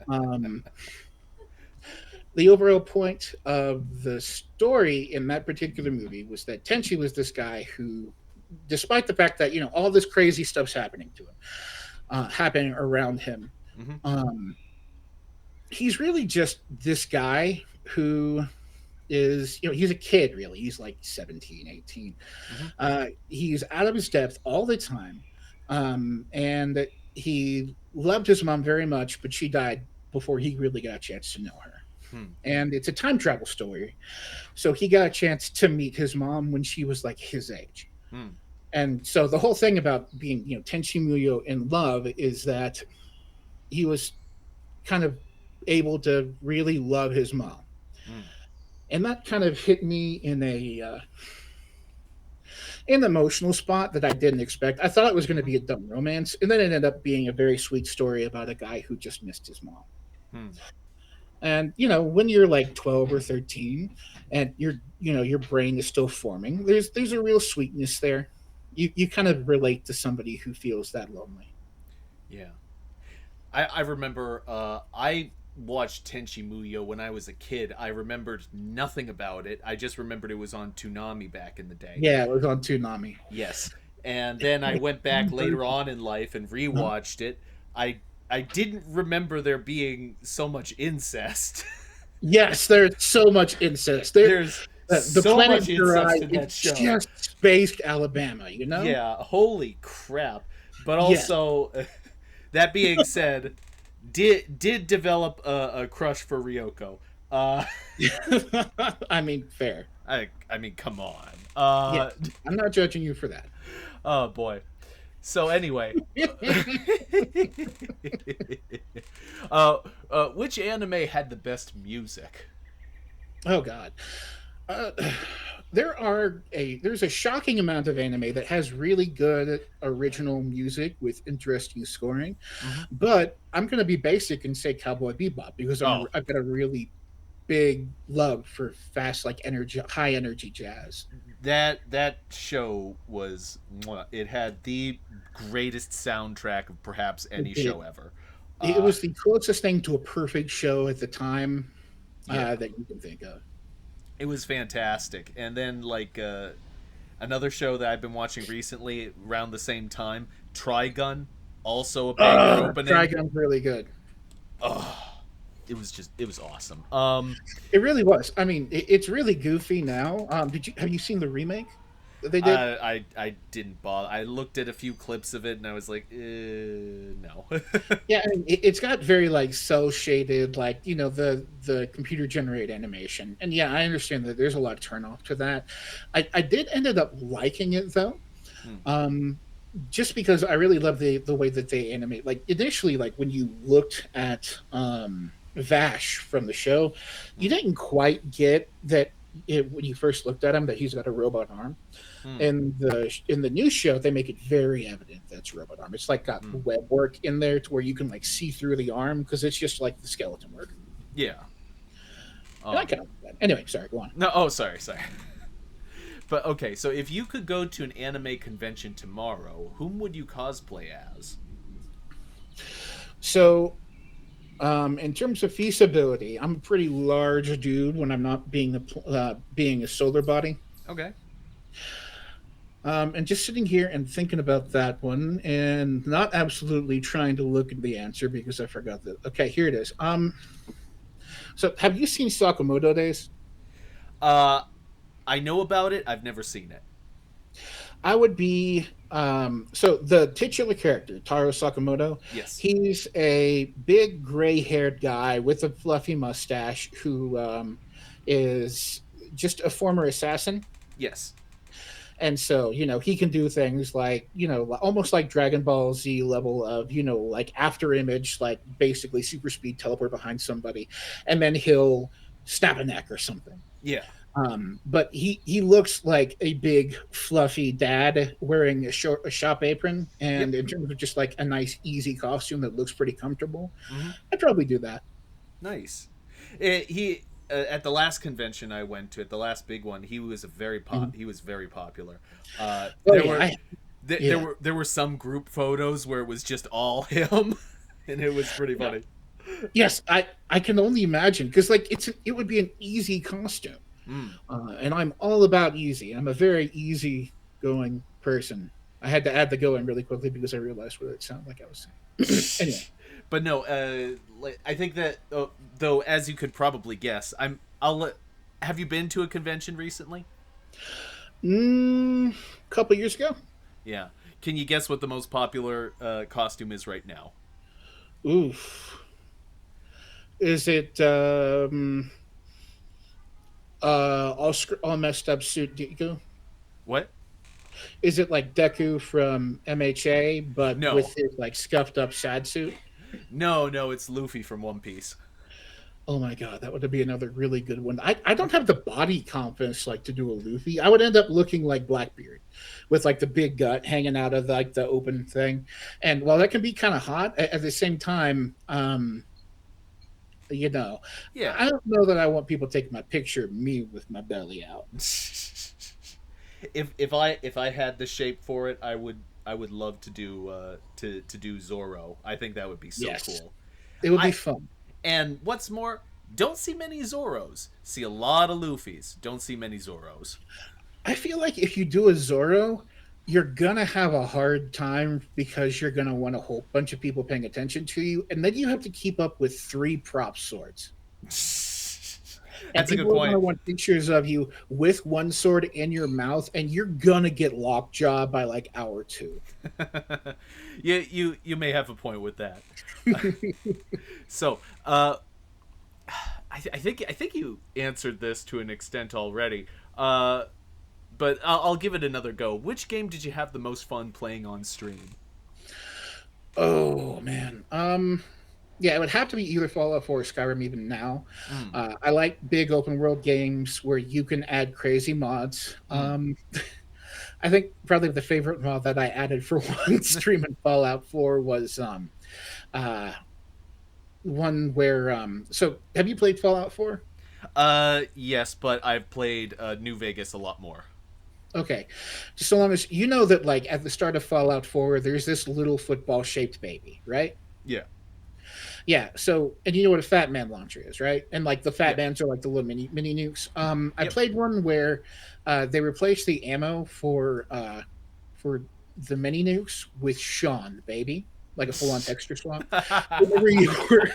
[SPEAKER 2] the overall point of the story in that particular movie was that Tenchi was this guy who, despite the fact that all this crazy stuff's happening to him, happening around him,
[SPEAKER 1] Mhm.
[SPEAKER 2] um, he's really just this guy who is he's a kid really. He's like 17, 18.
[SPEAKER 1] Mhm.
[SPEAKER 2] He's out of his depth all the time, and he loved his mom very much, but she died before he really got a chance to know her.
[SPEAKER 1] Hmm.
[SPEAKER 2] And it's a time travel story, so he got a chance to meet his mom when she was like his age.
[SPEAKER 1] Hmm.
[SPEAKER 2] And so the whole thing about being Tenchi Muyo in love is that he was kind of able to really love his mom,
[SPEAKER 1] Hmm.
[SPEAKER 2] and that kind of hit me in an emotional spot that I didn't expect. I thought it was going to
[SPEAKER 1] Mhm.
[SPEAKER 2] be a dumb romance, and then it ended up being a very sweet story about a guy who just missed his mom.
[SPEAKER 1] Hmm.
[SPEAKER 2] And when you're like 12 or 13, and your brain is still forming, there's a real sweetness there. You kind of relate to somebody who feels that lonely.
[SPEAKER 1] Yeah. I remember I watched Tenchi Muyo when I was a kid. I remembered nothing about it. I just remembered it was on Toonami back in the day.
[SPEAKER 2] Yeah, it was on Toonami.
[SPEAKER 1] Yes. And then I went back later on in life and
[SPEAKER 2] Huh?
[SPEAKER 1] rewatched it. I I didn't remember there being so much incest.
[SPEAKER 2] Yes, there's so much incest. There,
[SPEAKER 1] There's
[SPEAKER 2] the
[SPEAKER 1] so
[SPEAKER 2] planet
[SPEAKER 1] much incest
[SPEAKER 2] Durai
[SPEAKER 1] in
[SPEAKER 2] is
[SPEAKER 1] that show.
[SPEAKER 2] just spaced Alabama.
[SPEAKER 1] Yeah, holy crap. But
[SPEAKER 2] Yes.
[SPEAKER 1] also that being said, did develop a crush for Ryoko. Uh
[SPEAKER 2] I mean, fair.
[SPEAKER 1] I mean, come on.
[SPEAKER 2] Yes, I'm not judging you for that.
[SPEAKER 1] Oh boy. So anyway, uh, which anime had the best music?
[SPEAKER 2] Oh God. Uh, there's a shocking amount of anime that has really good original music with interesting scoring,
[SPEAKER 1] Hmm.
[SPEAKER 2] but I'm going to be basic and say Cowboy Bebop because
[SPEAKER 1] Oh,
[SPEAKER 2] I've got a really big love for fast like energy high energy jazz.
[SPEAKER 1] that show was mwah. It had the greatest soundtrack of perhaps any
[SPEAKER 2] It
[SPEAKER 1] show
[SPEAKER 2] did.
[SPEAKER 1] ever.
[SPEAKER 2] It
[SPEAKER 1] Uh,
[SPEAKER 2] was the closest thing to a perfect show at the time
[SPEAKER 1] yeah,
[SPEAKER 2] that you can think of.
[SPEAKER 1] it was fantastic. And then another show that I've been watching recently around the same time, Trigun, also a banger opening.
[SPEAKER 2] Trigun's really good.
[SPEAKER 1] Oh, it was awesome.
[SPEAKER 2] It really was. I mean, it's really goofy now. Have you seen the remake that they did?
[SPEAKER 1] I didn't bother. I looked at a few clips of it and I was like, no.
[SPEAKER 2] Yeah, I mean, it's got very like cell shaded, like the computer generated animation. And yeah, I understand that there's a lot of turn off to that. I did ended up liking it though,
[SPEAKER 1] Hmm.
[SPEAKER 2] um, just because I really love the way that they animate. Like initially, like when you looked at Vash from the show, you
[SPEAKER 1] Hmm.
[SPEAKER 2] didn't quite get that when you first looked at him that he's got a robot arm.
[SPEAKER 1] Hmm.
[SPEAKER 2] In the new show, they make it very evident that's robot arm. It's like got
[SPEAKER 1] Hmm.
[SPEAKER 2] web work in there to where you can like see through the arm because it's just like the skeleton work.
[SPEAKER 1] Yeah.
[SPEAKER 2] And I
[SPEAKER 1] Um.
[SPEAKER 2] kind of like that. Anyway, sorry, go on.
[SPEAKER 1] No. Oh, sorry. But okay, so if you could go to an anime convention tomorrow, whom would you cosplay as?
[SPEAKER 2] So, in terms of feasibility, I'm a pretty large dude when I'm not being a solar body.
[SPEAKER 1] Okay.
[SPEAKER 2] And just sitting here and thinking about that one, and not absolutely trying to look at the answer because I forgot that. Okay, here it is. So have you seen Sakamoto Days?
[SPEAKER 1] Uh, I know about it. I've never seen it.
[SPEAKER 2] I would be so the titular character, Taro Sakamoto,
[SPEAKER 1] Yes.
[SPEAKER 2] he's a big gray-haired guy with a fluffy mustache who is just a former assassin.
[SPEAKER 1] Yes.
[SPEAKER 2] And so, he can do things like, almost like Dragon Ball Z level of, like after image, like basically super speed teleport behind somebody, and then he'll snap a neck or something.
[SPEAKER 1] Yeah.
[SPEAKER 2] But he looks like a big fluffy dad wearing a shop apron,
[SPEAKER 1] Yep.
[SPEAKER 2] and in terms of just like a nice easy costume that looks pretty comfortable,
[SPEAKER 1] Mm-hmm.
[SPEAKER 2] I'd probably do that.
[SPEAKER 1] Nice. He at the last convention I went to, at the last big one, he was
[SPEAKER 2] Mhm.
[SPEAKER 1] he was very popular.
[SPEAKER 2] Oh
[SPEAKER 1] There
[SPEAKER 2] yeah,
[SPEAKER 1] were
[SPEAKER 2] yeah.
[SPEAKER 1] there were some group photos where it was just all him, and it was pretty funny.
[SPEAKER 2] Yes, I can only imagine because like it would be an easy costume,
[SPEAKER 1] Mm.
[SPEAKER 2] and I'm all about easy. I'm a very easy going person. I had to add the going really quickly because I realized what it sounded like I was saying. Anyway.
[SPEAKER 1] But no, I think that though, as you could probably guess, I'll let. Have you been to a convention recently?
[SPEAKER 2] A couple years ago.
[SPEAKER 1] Yeah. Can you guess what the most popular costume is right now?
[SPEAKER 2] Oof. Is it all messed up suit Deku?
[SPEAKER 1] What?
[SPEAKER 2] Is it like Deku from MHA but
[SPEAKER 1] No,
[SPEAKER 2] with his like scuffed up sad suit?
[SPEAKER 1] no, it's Luffy from One Piece.
[SPEAKER 2] Oh my god, that would be another really good one. I don't have the body confidence like to do a Luffy. I would end up looking like Blackbeard with like the big gut hanging out of like the open thing. And while that can be kind of hot, at the same time, you know,
[SPEAKER 1] Yeah.
[SPEAKER 2] I don't know that I want people taking my picture of me with my belly out.
[SPEAKER 1] If I had the shape for it, I would love to do to do Zoro. I think that would be so
[SPEAKER 2] Yes,
[SPEAKER 1] cool.
[SPEAKER 2] it would be
[SPEAKER 1] I
[SPEAKER 2] fun.
[SPEAKER 1] And what's more, don't see many Zoros. See a lot of Luffys. Don't see many Zoros.
[SPEAKER 2] I feel like if you do a Zoro, you're gonna have a hard time because you're gonna want a whole bunch of people paying attention to you, and then you have to keep up with three prop swords. And
[SPEAKER 1] That's a good
[SPEAKER 2] people are going to
[SPEAKER 1] point.
[SPEAKER 2] want pictures of you with one sword in your mouth, and you're gonna get lockjaw by like hour two.
[SPEAKER 1] You may have a point with that. So, I think you answered this to an extent already. But I'll give it another go. Which game did you have the most fun playing on stream?
[SPEAKER 2] Oh man, yeah, it would have to be either Fallout 4 or Skyrim. Even now,
[SPEAKER 1] Mm,
[SPEAKER 2] I like big open world games where you can add crazy mods.
[SPEAKER 1] mm.
[SPEAKER 2] I think probably the favorite mod that I added for one stream in Fallout 4 was uh, one where so have you played Fallout 4?
[SPEAKER 1] Yes, but I've played New Vegas a lot more.
[SPEAKER 2] Okay. Just so long as you know that like at the start of Fallout 4 there's this little football shaped baby, right?
[SPEAKER 1] Yeah,
[SPEAKER 2] Yeah, so and you know what a fat man launcher is, right? And like the fat
[SPEAKER 1] yeah,
[SPEAKER 2] mans are like the little mini nukes. I
[SPEAKER 1] yep.
[SPEAKER 2] played one where they replaced the ammo for the mini nukes with Sean, baby, like a full on texture swap. Whenever you were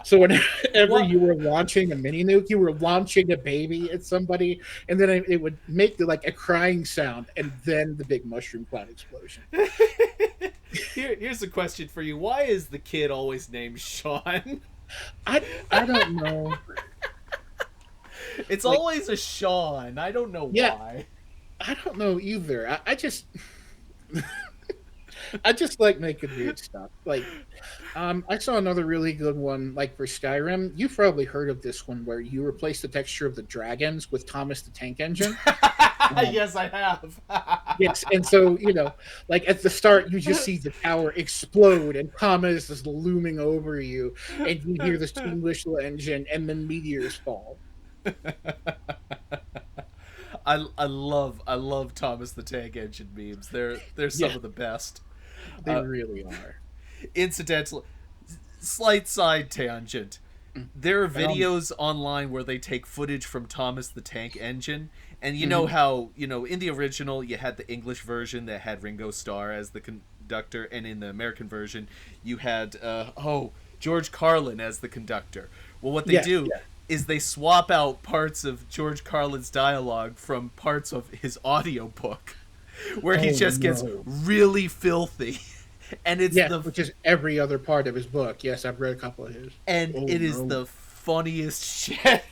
[SPEAKER 2] so whenever
[SPEAKER 1] What?
[SPEAKER 2] you were launching a mini nuke, you were launching a baby at somebody, and then it would make like a crying sound, and then the big mushroom cloud explosion.
[SPEAKER 1] Here's a question for you. Why is the kid always named Sean?
[SPEAKER 2] I don't know.
[SPEAKER 1] It's
[SPEAKER 2] Like,
[SPEAKER 1] always a Sean. I don't know
[SPEAKER 2] yeah,
[SPEAKER 1] why.
[SPEAKER 2] I don't know either. I just I just like making weird stuff. Like, I saw another really good one, like for Skyrim. You've probably heard of this one where you replace the texture of the dragons with Thomas the Tank Engine. Um,
[SPEAKER 1] Yes, I have.
[SPEAKER 2] yes, and so like at the start, you just see the tower explode, and Thomas is looming over you, and you hear the steam whistle engine, and then meteors fall.
[SPEAKER 1] I love Thomas the Tank Engine memes. They're some
[SPEAKER 2] Yeah,
[SPEAKER 1] of the best.
[SPEAKER 2] they
[SPEAKER 1] Uh,
[SPEAKER 2] really are.
[SPEAKER 1] Incidental, slight side tangent. There are
[SPEAKER 2] Um,
[SPEAKER 1] videos online where they take footage from Thomas the Tank Engine, and you know
[SPEAKER 2] mhm.
[SPEAKER 1] how in the original you had the English version that had Ringo Starr as the conductor, and in the American version you had George Carlin as the conductor. Well, what they
[SPEAKER 2] Yeah,
[SPEAKER 1] do
[SPEAKER 2] yeah.
[SPEAKER 1] is they swap out parts of George Carlin's dialogue from parts of his audiobook where he
[SPEAKER 2] Oh
[SPEAKER 1] just gets
[SPEAKER 2] no.
[SPEAKER 1] really filthy. And
[SPEAKER 2] Yeah, which is every other part of his book. Yes, I've read a couple of his. Oh
[SPEAKER 1] it is
[SPEAKER 2] no.
[SPEAKER 1] the funniest shit.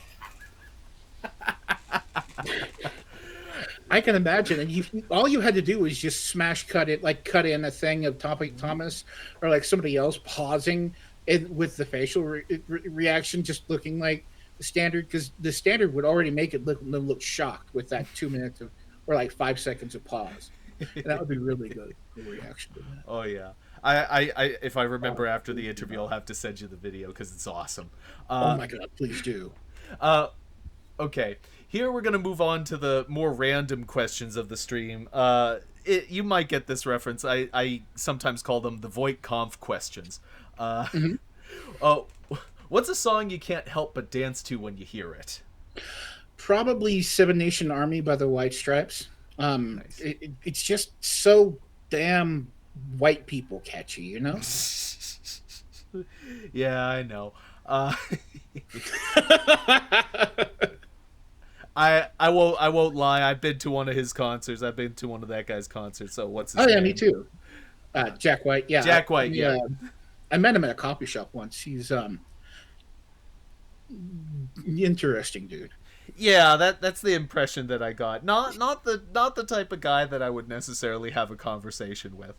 [SPEAKER 2] I can imagine, and all you had to do was just smash cut it, like cut in a thing of Topic Thomas or like somebody else pausing it with the facial reaction, just looking like the standard, because the standard would already make it look shocked with that 2 minutes of or like 5 seconds of pause, and that would be really good reaction to that.
[SPEAKER 1] Oh yeah. I if I remember after the interview, I'll have to send you the video because it's awesome.
[SPEAKER 2] Oh
[SPEAKER 1] Uh,
[SPEAKER 2] my god, please do.
[SPEAKER 1] uh, okay. Here we're gonna move on to the more random questions of the stream. You might get this reference. I sometimes call them the Voight-Kampf questions. Uh,
[SPEAKER 2] Mhm.
[SPEAKER 1] oh, what's a song you can't help but dance to when you hear it?
[SPEAKER 2] Probably Seven Nation Army by the White Stripes.
[SPEAKER 1] Nice.
[SPEAKER 2] It's just so damn white people catchy, you know?
[SPEAKER 1] Yeah, I know. Uh, I won't lie. I've been to one of his concerts. I've been to one of that guy's concerts. So what's his
[SPEAKER 2] Oh yeah,
[SPEAKER 1] name?
[SPEAKER 2] me too. Jack White. Yeah,
[SPEAKER 1] Jack White. Yeah,
[SPEAKER 2] I met him at a coffee shop once. He's interesting dude.
[SPEAKER 1] yeah. That's the impression that I got. Not the type of guy that I would necessarily have a conversation with.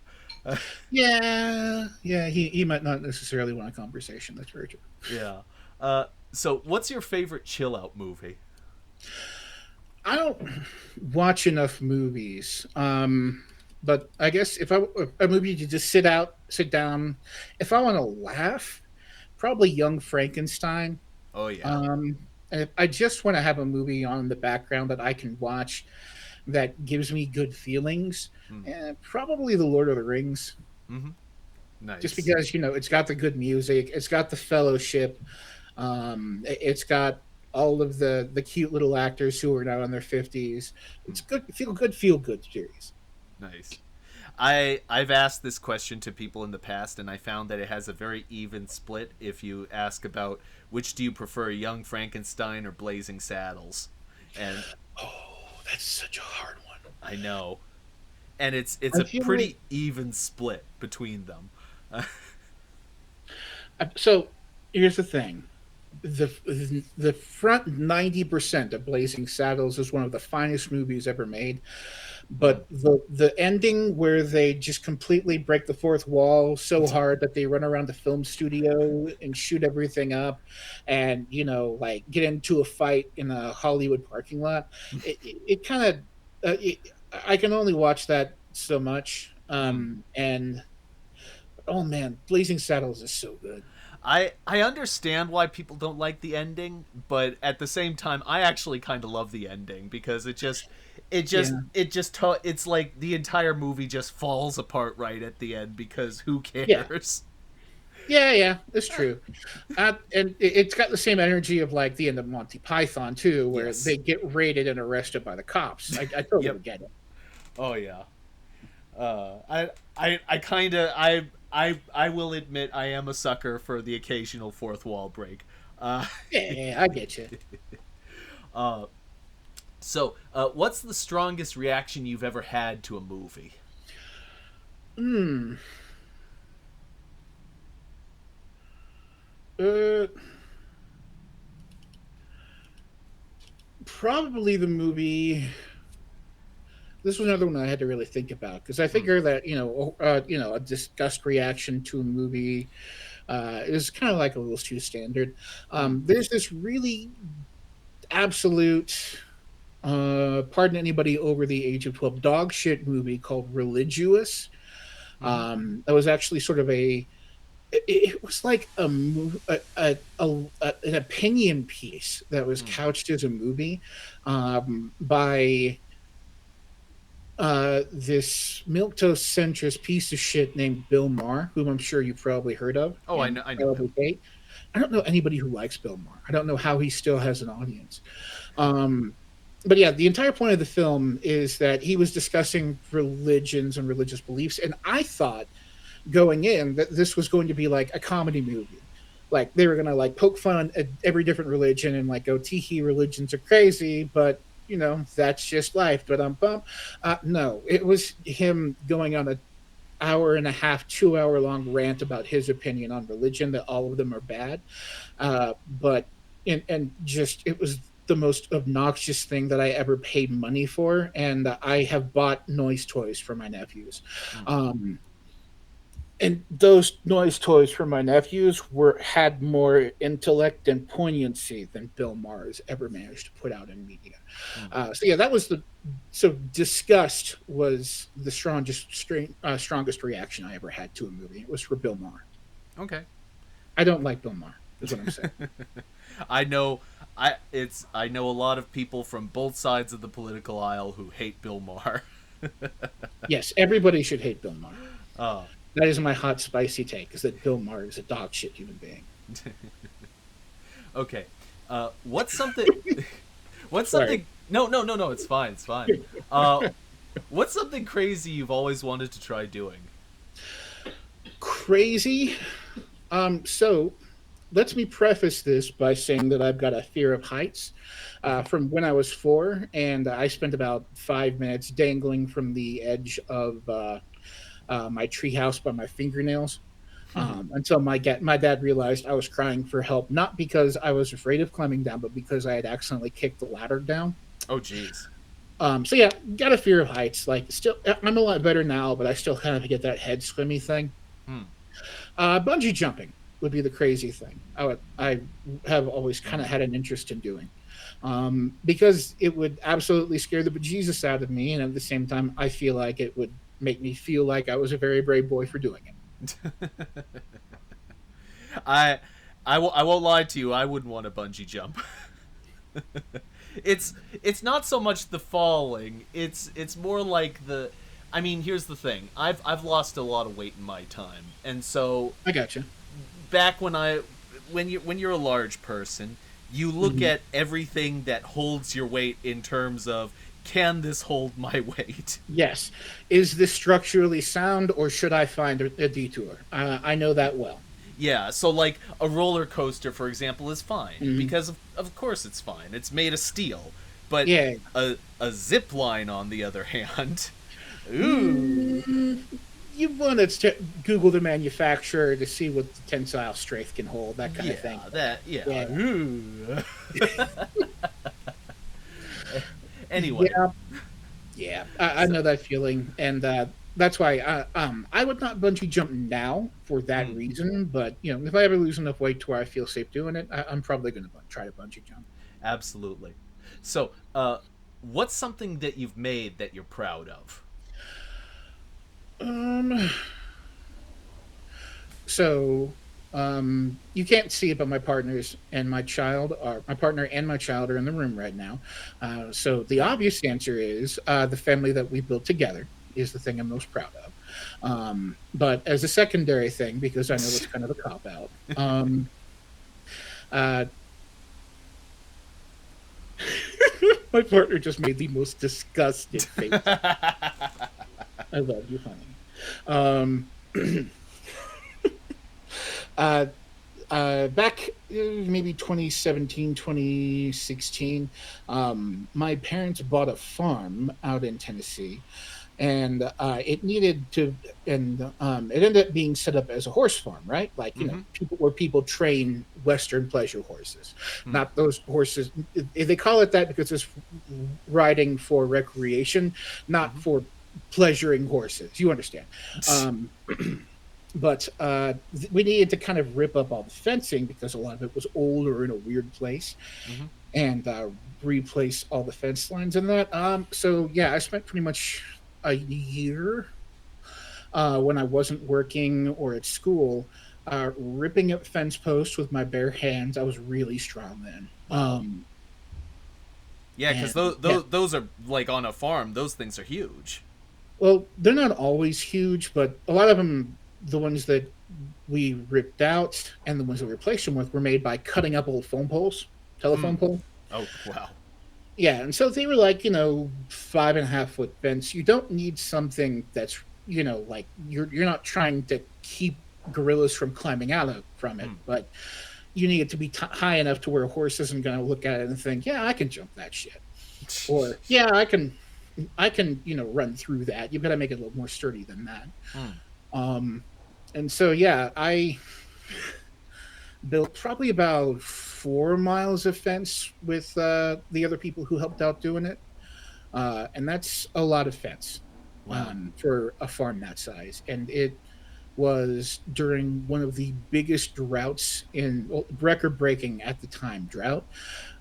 [SPEAKER 2] Yeah, yeah. He might not necessarily want a conversation. That's very true.
[SPEAKER 1] Yeah. So what's your favorite chill out movie?
[SPEAKER 2] I don't watch enough movies. But I guess if a movie to just sit down, if I want to laugh, probably Young Frankenstein.
[SPEAKER 1] Oh yeah.
[SPEAKER 2] Um, and if I just want to have a movie on the background that I can watch that gives me good feelings,
[SPEAKER 1] Hmm.
[SPEAKER 2] probably The Lord of the Rings.
[SPEAKER 1] Mm-hmm.
[SPEAKER 2] Just
[SPEAKER 1] Nice.
[SPEAKER 2] because it's got the good music, it's got the fellowship, it's got all of the cute little actors who are now in their 50s.
[SPEAKER 1] Hmm.
[SPEAKER 2] It's feel good series.
[SPEAKER 1] Nice. I've asked this question to people in the past, and I found that it has a very even split. If you ask about which do you prefer, Young Frankenstein or Blazing Saddles, and
[SPEAKER 2] Oh, that's such a hard one.
[SPEAKER 1] I know, and it's
[SPEAKER 2] I
[SPEAKER 1] a
[SPEAKER 2] feel like
[SPEAKER 1] pretty even split between them.
[SPEAKER 2] so. Here's the thing: the front 90% of Blazing Saddles is one of the finest movies ever made.
[SPEAKER 1] Mm.
[SPEAKER 2] But the ending where they just completely break the fourth wall so hard that they run around the film studio and shoot everything up, and like get into a fight in a Hollywood parking lot, it kind of I can only watch that so much.
[SPEAKER 1] Mm.
[SPEAKER 2] And oh man, Blazing Saddles is so good.
[SPEAKER 1] I understand why people don't like the ending, but at the same time, I actually kind of love the ending because
[SPEAKER 2] Yeah,
[SPEAKER 1] it's like the entire movie just falls apart right at the end because who
[SPEAKER 2] yeah,
[SPEAKER 1] cares?
[SPEAKER 2] yeah, it's true. And it's got the same energy of like the end of Monty Python too, where
[SPEAKER 1] Yes.
[SPEAKER 2] they get raided and arrested by the cops. I totally
[SPEAKER 1] Yep.
[SPEAKER 2] get it.
[SPEAKER 1] Oh yeah. I kind of I will admit I am a sucker for the occasional fourth wall break. Uh,
[SPEAKER 2] Yeah, I get you.
[SPEAKER 1] uh, what's the strongest reaction you've ever had to a movie?
[SPEAKER 2] Hmm. Uh, Probably the movie. This was another one I had to really think about because I
[SPEAKER 1] Hmm.
[SPEAKER 2] figure that a disgust reaction to a movie is kind of like a little too standard.
[SPEAKER 1] Hmm.
[SPEAKER 2] There's this really absolute, pardon anybody over the age of 12, dog shit movie called Religulous.
[SPEAKER 1] Hmm.
[SPEAKER 2] That was actually sort of it was like an opinion piece that was
[SPEAKER 1] Hmm.
[SPEAKER 2] couched as a movie by this milquetoast piece of shit named Bill Maher, whom I'm sure you probably heard of
[SPEAKER 1] Oh,
[SPEAKER 2] and
[SPEAKER 1] I know him.
[SPEAKER 2] probably hate. I don't know anybody who likes Bill Maher. I don't know how he still has an audience. Um, but yeah, the entire point of the film is that he was discussing religions and religious beliefs, and I thought going in that this was going to be like a comedy movie. like they were gonna like poke fun at every different religion and like go teehee religions are crazy, but that's just life. But bump. No, it was him going on a hour and a half, 2 hour long rant about his opinion on religion that all of them are bad. But and just it was the most obnoxious thing that I ever paid money for, and I have bought noise toys for my nephews.
[SPEAKER 1] Mm.
[SPEAKER 2] And those noise toys for my nephews had more intellect and poignancy than Bill Maher has ever managed to put out in media.
[SPEAKER 1] Mm.
[SPEAKER 2] So yeah, that was so disgust was the strongest reaction I ever had to a movie. It was for Bill Maher.
[SPEAKER 1] Okay.
[SPEAKER 2] I don't like Bill Maher. Is what I'm saying.
[SPEAKER 1] I know I know a lot of people from both sides of the political aisle who hate Bill Maher.
[SPEAKER 2] Yes, everybody should hate Bill Maher.
[SPEAKER 1] Oh.
[SPEAKER 2] That is my hot spicy take: is that Bill Maher is a dog shit human being.
[SPEAKER 1] Okay. What's something what's
[SPEAKER 2] Sorry.
[SPEAKER 1] something no, it's fine, it's fine. What's something crazy you've always wanted to try doing?
[SPEAKER 2] Crazy. So let me preface this by saying that I've got a fear of heights from when I was 4, and I spent about 5 minutes dangling from the edge of my treehouse by my fingernails until my dad realized I was crying for help, not because I was afraid of climbing down, but because I had accidentally kicked the ladder down.
[SPEAKER 1] Oh jeez.
[SPEAKER 2] So yeah, got a fear of heights. Like, still, I'm a lot better now, but I still kind of get that head swimmy thing.
[SPEAKER 1] Hmm.
[SPEAKER 2] Bungee jumping would be the crazy thing. I have always kind of had an interest in doing, because it would absolutely scare the bejesus out of me, and at the same time, I feel like it would make me feel like I was a very brave boy for doing it.
[SPEAKER 1] I I won't lie to you, I wouldn't want to bungee jump. It's not so much the falling, it's more like the I mean, here's the thing. I've lost a lot of weight in my time. And so
[SPEAKER 2] I gotcha.
[SPEAKER 1] back when you're a large person, you look
[SPEAKER 2] Mhm.
[SPEAKER 1] at everything that holds your weight in terms of, can this hold my weight?
[SPEAKER 2] Yes. Is this structurally sound, or should I find a detour? I know that well.
[SPEAKER 1] Yeah, so like a roller coaster, for example, is fine
[SPEAKER 2] Mhm.
[SPEAKER 1] because of course it's fine. It's made of steel. But
[SPEAKER 2] Yeah.
[SPEAKER 1] a zip line, on the other hand, ooh,
[SPEAKER 2] Mm, you want to Google the manufacturer to see what the tensile strength can hold, that kind of thing.
[SPEAKER 1] yeah,
[SPEAKER 2] Yeah.
[SPEAKER 1] ooh. Anyway,
[SPEAKER 2] Yeah. Yeah. I know that feeling. And that's why I would not bungee jump now for that
[SPEAKER 1] mm,
[SPEAKER 2] reason. But, if I ever lose enough weight to where I feel safe doing it, I'm probably going to try to bungee jump.
[SPEAKER 1] absolutely. So, what's something that you've made that you're proud of?
[SPEAKER 2] Um, So, you can't see it, but my partner and my child are in the room right now. So the obvious answer is the family that we built together is the thing I'm most proud of. But as a secondary thing, because I know it's kind of a cop out, uh, my partner just made the most disgusted face. I love you, honey. Um, uh, back maybe 2017, 2016, my parents bought a farm out in Tennessee, and it needed to, and it ended up being set up as a horse farm, right? Like,
[SPEAKER 1] Mm-hmm.
[SPEAKER 2] people train Western pleasure horses,
[SPEAKER 1] Hmm.
[SPEAKER 2] not those horses. They call it that because it's riding for recreation, not
[SPEAKER 1] Mm-hmm.
[SPEAKER 2] for pleasuring horses. You understand? Um, but we needed to kind of rip up all the fencing because a lot of it was old or in a weird place,
[SPEAKER 1] Mm-hmm.
[SPEAKER 2] and replace all the fence lines and that. So yeah, I spent pretty much a year when I wasn't working or at school, ripping up fence posts with my bare hands. I was really strong then.
[SPEAKER 1] Wow. Yeah, because
[SPEAKER 2] And yeah,
[SPEAKER 1] those are like on a farm. Those things are huge.
[SPEAKER 2] well, they're not always huge, but a lot of them, the ones that we ripped out and the ones that we replaced them with, were made by cutting up old phone poles,
[SPEAKER 1] Hmm.
[SPEAKER 2] telephone pole.
[SPEAKER 1] Oh wow.
[SPEAKER 2] Yeah, and so they were like, 5.5 foot fence. You don't need something that's, like you're not trying to keep gorillas from climbing out from it,
[SPEAKER 1] Mm.
[SPEAKER 2] but you need it to be high enough to where a horse isn't going to look at it and think, "Yeah, I can jump that shit," or "Yeah, I can, run through that." You got to make it a little more sturdy than that.
[SPEAKER 1] Mm.
[SPEAKER 2] Um, and so yeah, I built probably about 4 miles of fence with the other people who helped out doing it, and that's a lot of fence
[SPEAKER 1] Wow.
[SPEAKER 2] for a farm that size. And it was during one of the biggest droughts in, well, record breaking at the time drought.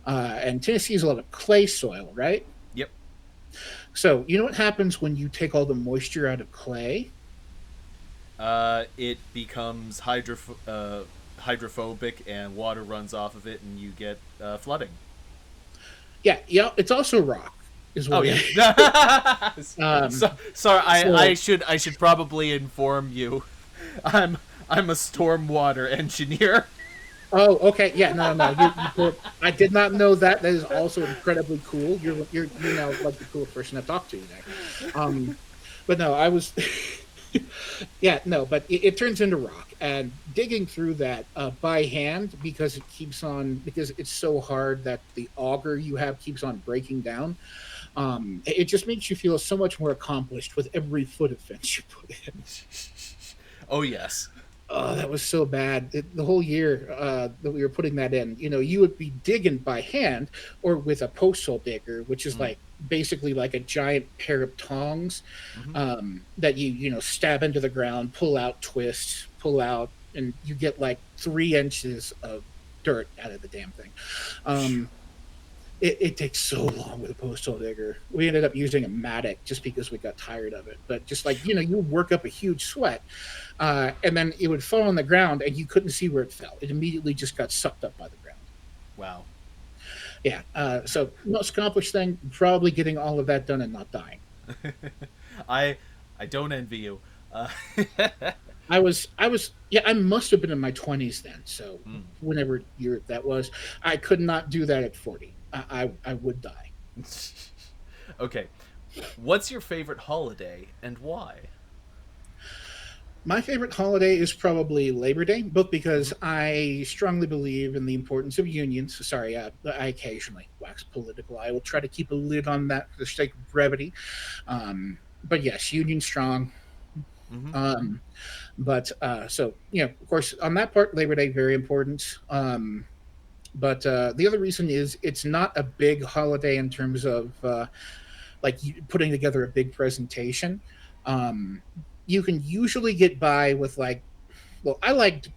[SPEAKER 2] And Tennessee is a lot of clay soil, right?
[SPEAKER 1] Yep.
[SPEAKER 2] So you know what happens when you take all the moisture out of clay?
[SPEAKER 1] It becomes hydrophobic, and water runs off of it, and you get flooding.
[SPEAKER 2] Yeah, yeah. It's also rock, is
[SPEAKER 1] Oh
[SPEAKER 2] what it
[SPEAKER 1] yeah.
[SPEAKER 2] is. Um,
[SPEAKER 1] Sorry, I
[SPEAKER 2] so
[SPEAKER 1] should probably inform you. I'm I'm a stormwater engineer.
[SPEAKER 2] Oh, okay. Yeah, no, no. I did not know that. That is also incredibly cool. You're now like the coolest person I've talked to today. Um, but no, I was. Yeah, no, but it turns into rock, and digging through that by hand, because because it's so hard that the auger you have keeps on breaking down. It just makes you feel so much more accomplished with every foot of fence you put in.
[SPEAKER 1] Oh yes.
[SPEAKER 2] Oh, that was so bad. The whole year that we were putting that in, you would be digging by hand or with a post hole digger, which is
[SPEAKER 1] Mm.
[SPEAKER 2] like basically like a giant pair of tongs
[SPEAKER 1] Hmm.
[SPEAKER 2] that stab into the ground, pull out, twist, pull out, and you get like 3 inches of dirt out of the damn thing. Um, it takes so long with a postal digger. We ended up using a matic just because we got tired of it. But just like you work up a huge sweat, and then it would fall on the ground, and you couldn't see where it fell. It immediately just got sucked up by the ground.
[SPEAKER 1] Wow.
[SPEAKER 2] Yeah. So most accomplished thing, probably getting all of that done and not dying.
[SPEAKER 1] I I don't envy you. Uh,
[SPEAKER 2] Yeah, I must have been in my 20s then. So
[SPEAKER 1] mm.
[SPEAKER 2] whenever year that was, I could not do that at 40. I would die.
[SPEAKER 1] Okay. What's your favorite holiday and why?
[SPEAKER 2] My favorite holiday is probably Labor Day, both because
[SPEAKER 1] Hmm.
[SPEAKER 2] I strongly believe in the importance of unions. Sorry, I occasionally wax political. I will try to keep a lid on that for the sake of brevity. But yes, union strong.
[SPEAKER 1] Hmm.
[SPEAKER 2] Um, but so of course, on that part, Labor Day very important. But the other reason is it's not a big holiday in terms of like putting together a big presentation. Um, you can usually get by with like, well, I liked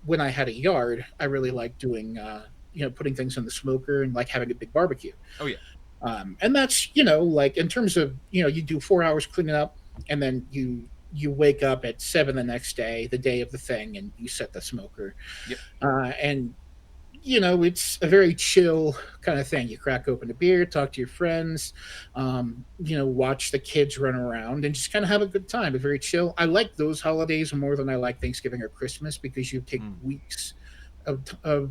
[SPEAKER 2] when I had a yard, I really liked doing putting things in the smoker and like having a big barbecue.
[SPEAKER 1] Oh yeah.
[SPEAKER 2] And that's like in terms of you do 4 hours cleaning up, and then you wake up at 7 the next day, the day of the thing, and you set the smoker.
[SPEAKER 1] Yep.
[SPEAKER 2] And it's a very chill kind of thing. You crack open a beer, talk to your friends, watch the kids run around, and just kind of have a good time. It's very chill. I like those holidays more than I like Thanksgiving or Christmas because you take
[SPEAKER 1] Mm.
[SPEAKER 2] weeks of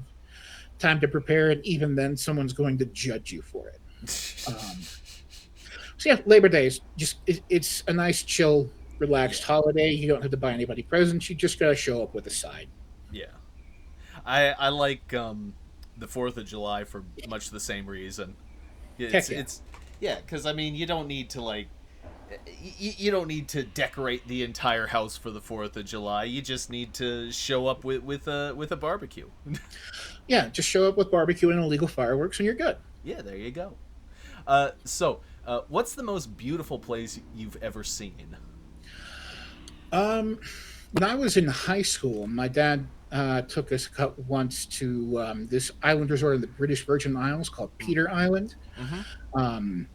[SPEAKER 2] time to prepare, and even then, someone's going to judge you for it. Um, so yeah, Labor Day is just it's a nice, chill, relaxed
[SPEAKER 1] Yeah.
[SPEAKER 2] holiday. You don't have to buy anybody presents. You just gotta show up with a side.
[SPEAKER 1] Yeah. I like the 4th of July for much the same reason.
[SPEAKER 2] Heck yeah.
[SPEAKER 1] It's yeah, cuz I mean, you don't need to like you don't need to decorate the entire house for the 4th of July. You just need to show up with a barbecue.
[SPEAKER 2] Yeah, just show up with barbecue and illegal fireworks, and you're good.
[SPEAKER 1] Yeah, there you go. What's the most beautiful place you've ever seen?
[SPEAKER 2] Um, when I was in high school, my dad took us once to this island resort in the British Virgin Islands called Peter Island.
[SPEAKER 1] Mm-hmm.
[SPEAKER 2] Um,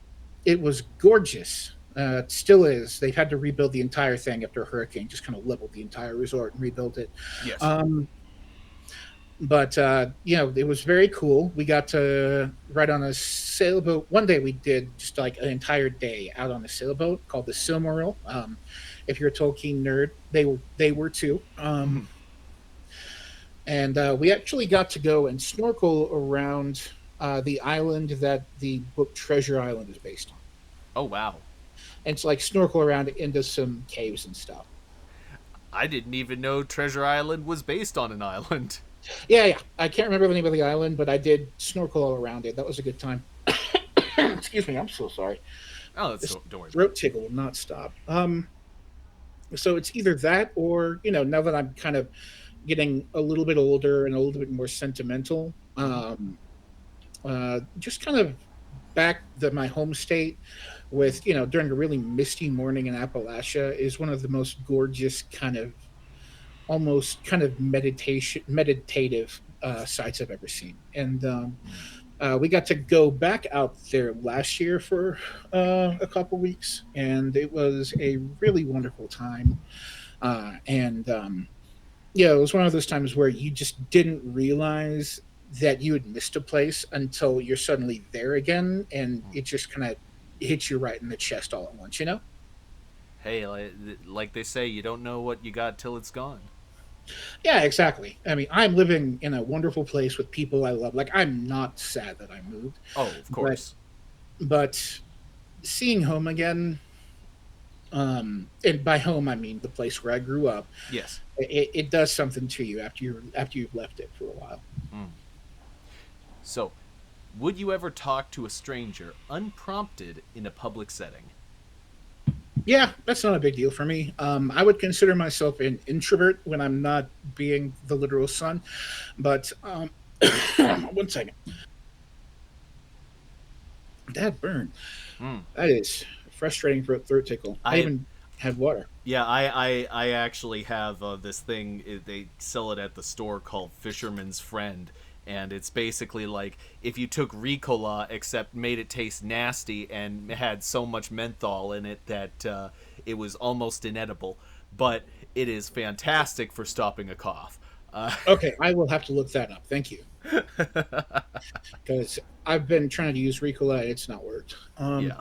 [SPEAKER 2] it was gorgeous. It still is. They've had to rebuild the entire thing after a hurricane, just kind of leveled the entire resort and rebuilt it.
[SPEAKER 1] Yes.
[SPEAKER 2] Um, but it was very cool. We got to ride on a sailboat. One day we did just like an entire day out on a sailboat called the Silmaril. If you're a Tolkien nerd, they were too.
[SPEAKER 1] Mhm.
[SPEAKER 2] And we actually got to go and snorkel around the island that the book Treasure Island is based on.
[SPEAKER 1] Oh wow.
[SPEAKER 2] And it's like snorkel around into some caves and stuff.
[SPEAKER 1] I didn't even know Treasure Island was based on an island.
[SPEAKER 2] Yeah, yeah. I can't remember the name of the island, but I did snorkel all around it. That was a good time. Excuse me, I'm so sorry.
[SPEAKER 1] Oh, that's
[SPEAKER 2] This
[SPEAKER 1] don't worry about
[SPEAKER 2] throat tickle will not stop. So it's either that or, now that I'm kind of getting a little bit older and a little bit more sentimental,
[SPEAKER 1] it.
[SPEAKER 2] just kind of back my home state with, during a really misty morning in Appalachia is one of the most gorgeous kind of almost kind of meditative sites I've ever seen. And we got to go back out there last year for a couple weeks, and it was a really wonderful time. And Yeah, it was one of those times where you just didn't realize that you had missed a place until you're suddenly there again, and it just kind of hits you right in the chest all at once, you know?
[SPEAKER 1] Hey, like they say, you don't know what you got till it's gone.
[SPEAKER 2] Yeah, exactly. I mean, I'm living in a wonderful place with people I love. Like, I'm not sad that I moved,
[SPEAKER 1] Oh, of
[SPEAKER 2] but
[SPEAKER 1] course.
[SPEAKER 2] but seeing home again, and by home I mean the place where I grew up,
[SPEAKER 1] Yes.
[SPEAKER 2] it does something to you after you've left it for a while.
[SPEAKER 1] Mm. So, would you ever talk to a stranger unprompted in a public setting?
[SPEAKER 2] Yeah, that's not a big deal for me. I would consider myself an introvert when I'm not being the literal son, but one second. That burn.
[SPEAKER 1] Mm.
[SPEAKER 2] That is frustrating for a throat tickle. I
[SPEAKER 1] I
[SPEAKER 2] even had water.
[SPEAKER 1] Yeah, I actually have this thing. They sell it at the store called Fisherman's Friend, and it's basically like if you took Ricola except made it taste nasty and had so much menthol in it that it was almost inedible. But it is fantastic for stopping a cough.
[SPEAKER 2] Okay, I will have to look that up. Thank you, because I've been trying to use Ricola. It's not worked.
[SPEAKER 1] Yeah.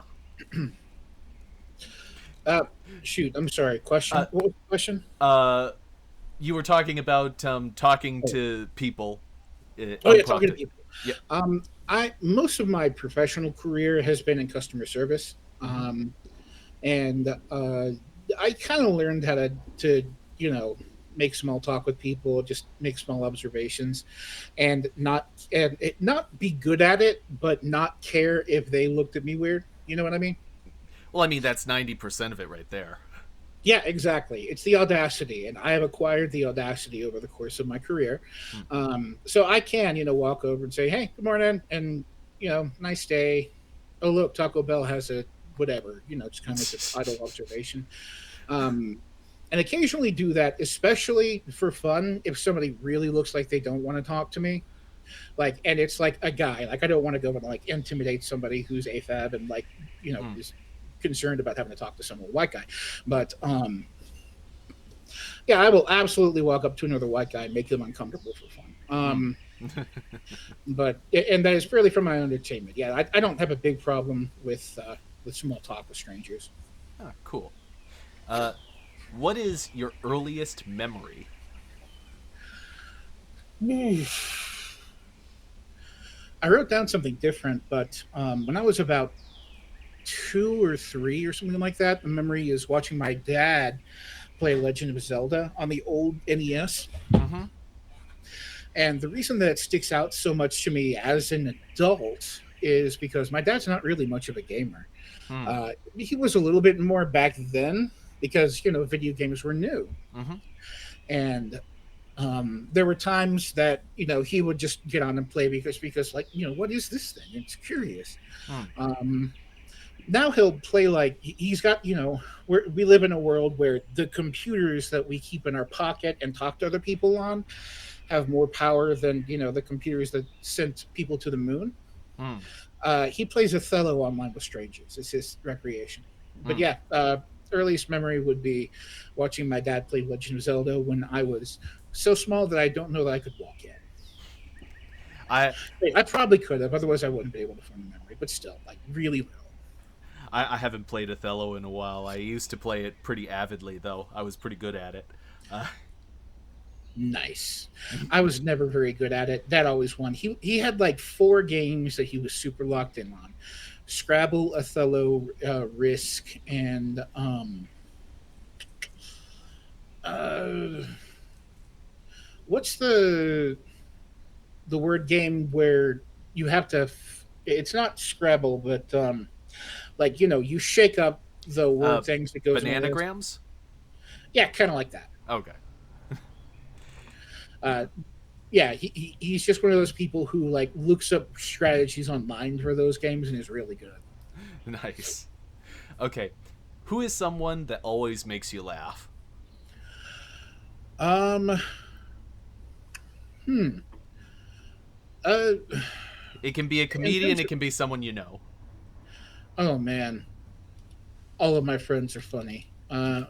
[SPEAKER 2] Uh, Shoot. I'm sorry.
[SPEAKER 1] Uh,
[SPEAKER 2] Question. What was the question?
[SPEAKER 1] uh, you were talking about talking
[SPEAKER 2] Oh,
[SPEAKER 1] to people
[SPEAKER 2] oh yeah, talking to
[SPEAKER 1] unprompted.
[SPEAKER 2] people.
[SPEAKER 1] Yeah.
[SPEAKER 2] I most of my professional career has been in customer service.
[SPEAKER 1] Mm-hmm.
[SPEAKER 2] And I kind of learned how to you know make small talk with people, just make small observations, and not be good at it, but not care if they looked at me weird. You know what I mean?
[SPEAKER 1] Well, I mean that's 90% of it right there.
[SPEAKER 2] Yeah, exactly. It's the audacity, and I have acquired the audacity over the course of my career.
[SPEAKER 1] Mm.
[SPEAKER 2] So I can, walk over and say, "Hey, good morning," and nice day. Oh, look, Taco Bell has a whatever. Just kind of make this idle observation. Um, and occasionally do that, especially for fun. If somebody really looks like they don't want to talk to me, and it's like a guy, like I don't want to go and like intimidate somebody who's AFAB and
[SPEAKER 1] Mm.
[SPEAKER 2] is concerned about having to talk to someone white guy, but yeah, I will absolutely walk up to another white guy and make them uncomfortable for fun.
[SPEAKER 1] Mm.
[SPEAKER 2] But and that is purely for my own entertainment. Yeah, I don't have a big problem with small talk with strangers.
[SPEAKER 1] Ah, cool. Uh, what is your earliest memory?
[SPEAKER 2] I wrote down something different, but when I was about 2 or 3 or something like that, the memory is watching my dad play Legend of Zelda on the old NES.
[SPEAKER 1] Mm-hmm.
[SPEAKER 2] And the reason that it sticks out so much to me as an adult is because my dad's not really much of a gamer.
[SPEAKER 1] Mm.
[SPEAKER 2] He was a little bit more back then because video games were new,
[SPEAKER 1] Mm-hmm.
[SPEAKER 2] and there were times that he would just get on and play because like what is this thing? It's curious.
[SPEAKER 1] Mm.
[SPEAKER 2] Um, Now he'll play like he's got we live in a world where the computers that we keep in our pocket and talk to other people on have more power than the computers that sent people to the moon.
[SPEAKER 1] Mm.
[SPEAKER 2] He plays Othello online with strangers. It's his recreation. But
[SPEAKER 1] Mm.
[SPEAKER 2] yeah, earliest memory would be watching my dad play Legend of Zelda when I was so small that I don't know that I could walk yet.
[SPEAKER 1] I,
[SPEAKER 2] I probably could have, otherwise I wouldn't be able to form a memory. But still, like really little.
[SPEAKER 1] I haven't played Othello in a while. I used to play it pretty avidly, though. I was pretty good at it. Uh,
[SPEAKER 2] Nice. I was never very good at it. That always won. He had like 4 games that he was super locked in on: Scrabble, Othello, Risk, and Uh, what's the word game where you have to? It's not Scrabble, but like you shake up the
[SPEAKER 1] Uh,
[SPEAKER 2] word things that goes in a list.
[SPEAKER 1] Bananagrams?
[SPEAKER 2] Yeah, kind of like that.
[SPEAKER 1] Okay.
[SPEAKER 2] Uh, yeah, he's just one of those people who like looks up strategies online for those games and is really good.
[SPEAKER 1] Nice. Okay. Who is someone that always makes you laugh?
[SPEAKER 2] Um, hmm. Uh,
[SPEAKER 1] It can be a
[SPEAKER 2] in
[SPEAKER 1] comedian,
[SPEAKER 2] terms
[SPEAKER 1] it
[SPEAKER 2] of,
[SPEAKER 1] can be someone you know.
[SPEAKER 2] oh man, all of my friends are funny.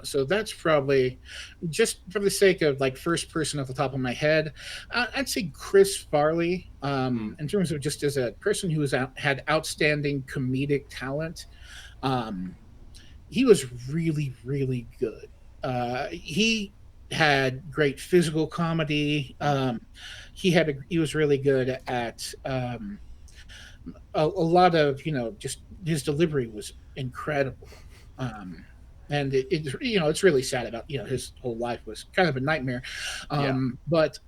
[SPEAKER 2] So that's probably just for the sake of like first person off the top of my head. I'd say Chris Farley.
[SPEAKER 1] Hmm.
[SPEAKER 2] In terms of just as a person who had outstanding comedic talent, um, he was really really good. He had great physical comedy. He was really good at a lot of just his delivery was incredible. um and it's really sad about his whole life was kind of a nightmare.
[SPEAKER 1] Yeah.
[SPEAKER 2] But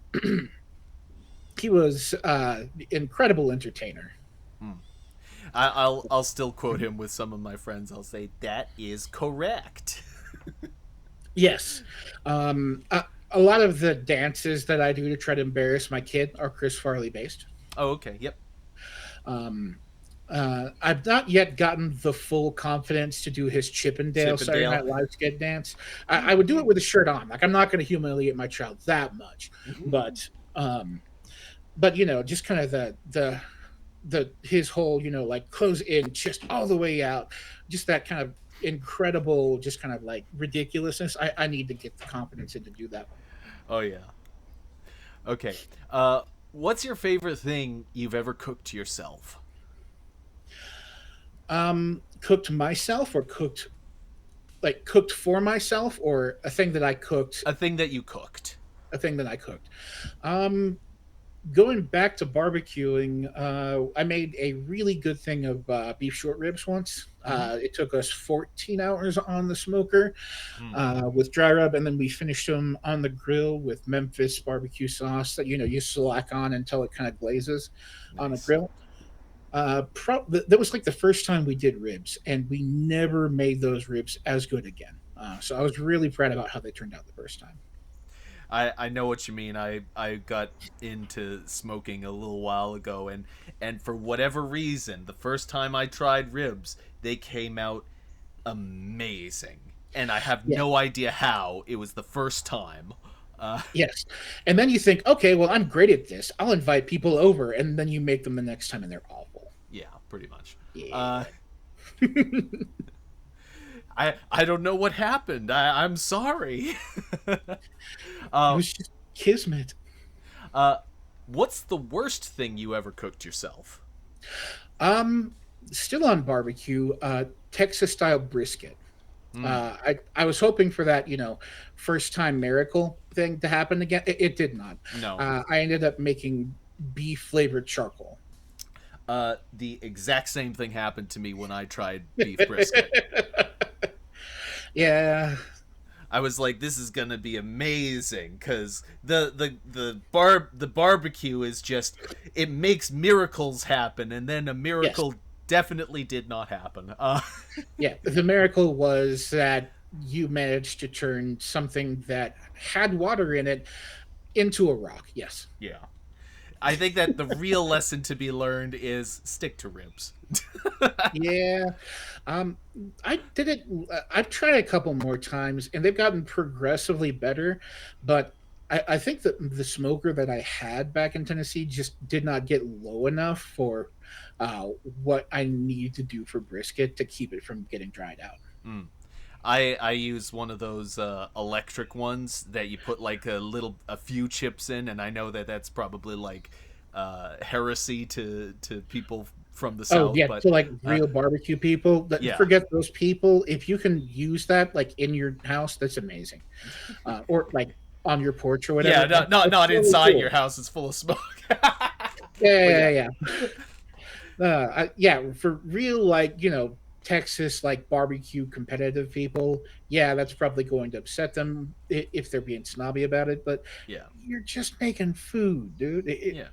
[SPEAKER 2] he was incredible entertainer.
[SPEAKER 1] Hmm. I'll still quote him with some of my friends. I'll say that is correct.
[SPEAKER 2] Yes. A lot of the dances that I do to try to embarrass my kid are Chris Farley based.
[SPEAKER 1] Oh, okay. Yep.
[SPEAKER 2] um I've not yet gotten the full confidence to do his Chippendale Saturday
[SPEAKER 1] Chippendale.
[SPEAKER 2] Night Live skit dance. I would do it with a shirt on. Like I'm not going to humiliate my child that much, but um, just kind of the his whole like close in just all the way out, just that kind of incredible, just kind of like ridiculousness. I need to get the confidence in to do that one.
[SPEAKER 1] Oh yeah. Okay. What's your favorite thing you've ever cooked yourself?
[SPEAKER 2] Cooked myself or cooked for myself or a thing that I cooked.
[SPEAKER 1] A thing that you cooked.
[SPEAKER 2] A thing that I cooked. Um, Going back to barbecuing, I made a really good thing of beef short ribs once.
[SPEAKER 1] Mm-hmm.
[SPEAKER 2] It took us 14 hours on the smoker
[SPEAKER 1] Mm.
[SPEAKER 2] with dry rub, and then we finished them on the grill with Memphis barbecue sauce that you slack on until it kind of glazes on a
[SPEAKER 1] Nice.
[SPEAKER 2] grill. That was like the first time we did ribs, and we never made those ribs as good again. So I was really proud about how they turned out the first time.
[SPEAKER 1] I know what you mean. I got into smoking a little while ago, and for whatever reason, the first time I tried ribs, they came out amazing, and I have
[SPEAKER 2] Yeah.
[SPEAKER 1] no idea how. It was the first time.
[SPEAKER 2] Yes. And then you think, okay, well, I'm great at this. I'll invite people over, and then you make them the next time, and they're awful.
[SPEAKER 1] Yeah, pretty much.
[SPEAKER 2] Yeah.
[SPEAKER 1] I don't know what happened. I'm sorry.
[SPEAKER 2] It
[SPEAKER 1] uh,
[SPEAKER 2] was just kismet.
[SPEAKER 1] uh, what's the worst thing you ever cooked yourself?
[SPEAKER 2] Um, Still on barbecue, Texas style brisket.
[SPEAKER 1] Mm,
[SPEAKER 2] I was hoping for that, first time miracle thing to happen again. It did not.
[SPEAKER 1] no.
[SPEAKER 2] I ended up making beef flavored charcoal.
[SPEAKER 1] The exact same thing happened to me when I tried beef brisket.
[SPEAKER 2] Yeah.
[SPEAKER 1] I was like, this is gonna be amazing because the barbecue is just it makes miracles happen, and then a
[SPEAKER 2] Yes.
[SPEAKER 1] miracle definitely did not happen.
[SPEAKER 2] Yeah. The miracle was that you managed to turn something that had water in it into a rock. Yes.
[SPEAKER 1] Yeah, I think that the real lesson to be learned is stick to ribs.
[SPEAKER 2] Yeah. Um, I did it. I've tried a couple more times, and they've gotten progressively better. But I think that the smoker that I had back in Tennessee just did not get low enough for uh, what I needed to do for brisket to keep it from getting dried out.
[SPEAKER 1] Mm. I use one of those electric ones that you put like a few chips in, and I know that that's probably like heresy to people from the
[SPEAKER 2] Oh
[SPEAKER 1] south,
[SPEAKER 2] yeah,
[SPEAKER 1] but
[SPEAKER 2] so like
[SPEAKER 1] uh,
[SPEAKER 2] real barbecue people, that
[SPEAKER 1] yeah,
[SPEAKER 2] forget those people. If you can use that like in your house, that's amazing. Or like on your porch or
[SPEAKER 1] yeah,
[SPEAKER 2] whatever. That's
[SPEAKER 1] not
[SPEAKER 2] really
[SPEAKER 1] inside your
[SPEAKER 2] cool.
[SPEAKER 1] house. It's full of smoke.
[SPEAKER 2] Yeah,
[SPEAKER 1] But
[SPEAKER 2] yeah,
[SPEAKER 1] yeah,
[SPEAKER 2] yeah, yeah. Yeah, for real, like Texas like barbecue competitive people, yeah, that's probably going to upset them if they're being snobby about it. But
[SPEAKER 1] Yeah.
[SPEAKER 2] you're just making food, dude.
[SPEAKER 1] Yeah.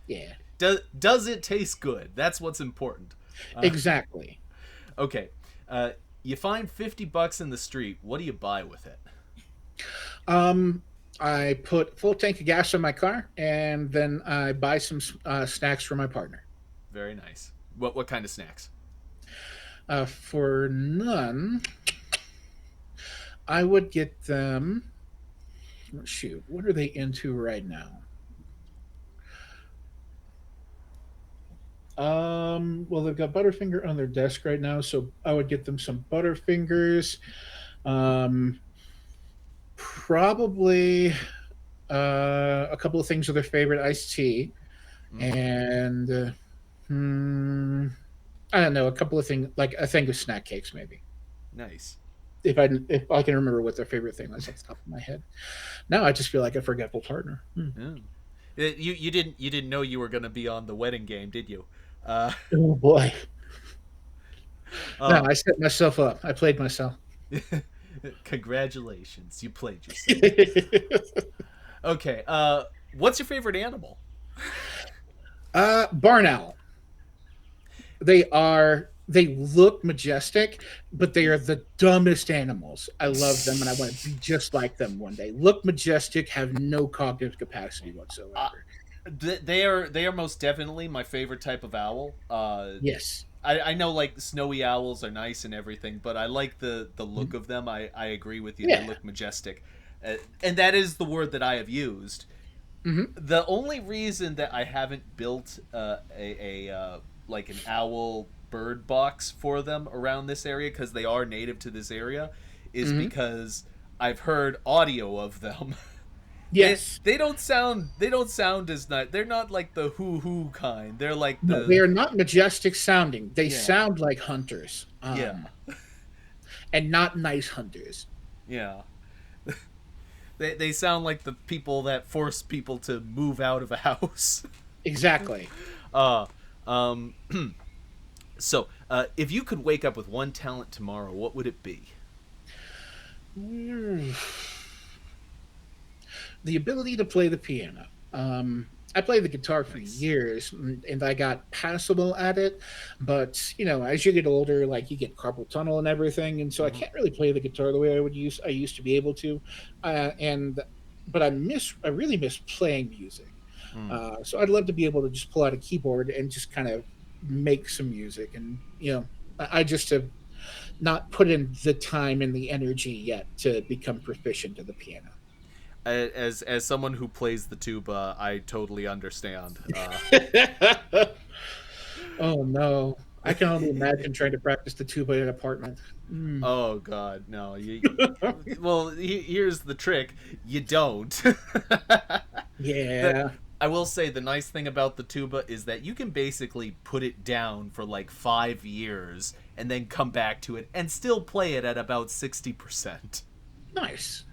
[SPEAKER 2] Yeah,
[SPEAKER 1] Does it taste good? That's what's important. Uh,
[SPEAKER 2] exactly.
[SPEAKER 1] okay. Uh, you find $50 in the street. What do you buy with it?
[SPEAKER 2] Um, I put full tank of gas in my car, and then I buy some snacks for my partner.
[SPEAKER 1] Very nice. What kind of snacks?
[SPEAKER 2] For none, I would get them. Shoot, what are they into right now? Well, they've got Butterfinger on their desk right now, so I would get them some Butterfingers. Um, Probably a couple of things with their favorite iced tea,
[SPEAKER 1] Mm,
[SPEAKER 2] and hmm, I don't know, a couple of things like a thing of snack cakes, maybe.
[SPEAKER 1] nice.
[SPEAKER 2] If I can remember what their favorite thing was off the top of my head. Now I just feel like a forgetful partner.
[SPEAKER 1] Yeah. You didn't know you were gonna be on the wedding game, did you? Uh,
[SPEAKER 2] Oh boy. No,
[SPEAKER 1] oh,
[SPEAKER 2] I set myself up. I played myself.
[SPEAKER 1] congratulations, you played yourself. Okay. What's your favorite animal?
[SPEAKER 2] Barn owl. They look majestic, but they are the dumbest animals. I love them and I want to be just like them one day. Look majestic, have no cognitive capacity
[SPEAKER 1] Uh,
[SPEAKER 2] whatsoever.
[SPEAKER 1] they are most definitely my favorite type of owl.
[SPEAKER 2] Yes.
[SPEAKER 1] I know like snowy owls are nice and everything, but I like the look
[SPEAKER 2] Mhm.
[SPEAKER 1] of them. I agree with you. They
[SPEAKER 2] Yeah.
[SPEAKER 1] look majestic, and that is the word that I have used.
[SPEAKER 2] Hmm.
[SPEAKER 1] The only reason that I haven't built a like an owl bird box for them around this area, because they are native to this area, is
[SPEAKER 2] Hmm.
[SPEAKER 1] because I've heard audio of them. they
[SPEAKER 2] Yes.
[SPEAKER 1] they don't sound as nice. They're not like the hoo hoo kind. They're like
[SPEAKER 2] No, they
[SPEAKER 1] the
[SPEAKER 2] are not majestic sounding. They
[SPEAKER 1] yeah
[SPEAKER 2] sound like hunters,
[SPEAKER 1] yeah
[SPEAKER 2] and not nice hunters.
[SPEAKER 1] yeah. They sound like the people that force people to move out of a house.
[SPEAKER 2] Exactly.
[SPEAKER 1] uh um if you could wake up with one talent tomorrow, what would it be?
[SPEAKER 2] Mm. The ability to play the piano. I played the guitar for
[SPEAKER 1] Nice.
[SPEAKER 2] years, and I got passable at it. But as you get older, like you get carpal tunnel and everything, and so I
[SPEAKER 1] Hmm.
[SPEAKER 2] can't really play the guitar the way I used to be able to. And but I really miss playing music.
[SPEAKER 1] Mm.
[SPEAKER 2] So I'd love to be able to just pull out a keyboard and just kind of make some music. And I just have not put in the time and the energy yet to become proficient at the piano.
[SPEAKER 1] As someone who plays the tuba, I totally understand.
[SPEAKER 2] Oh no, I can only imagine trying to practice the tuba in an apartment. Mm.
[SPEAKER 1] Oh God, no! Well, here's the trick: you don't. the,
[SPEAKER 2] Yeah,
[SPEAKER 1] I will say the nice thing about the tuba is that you can basically put it down for like 5 years and then come back to it and still play it at about 60%.
[SPEAKER 2] nice.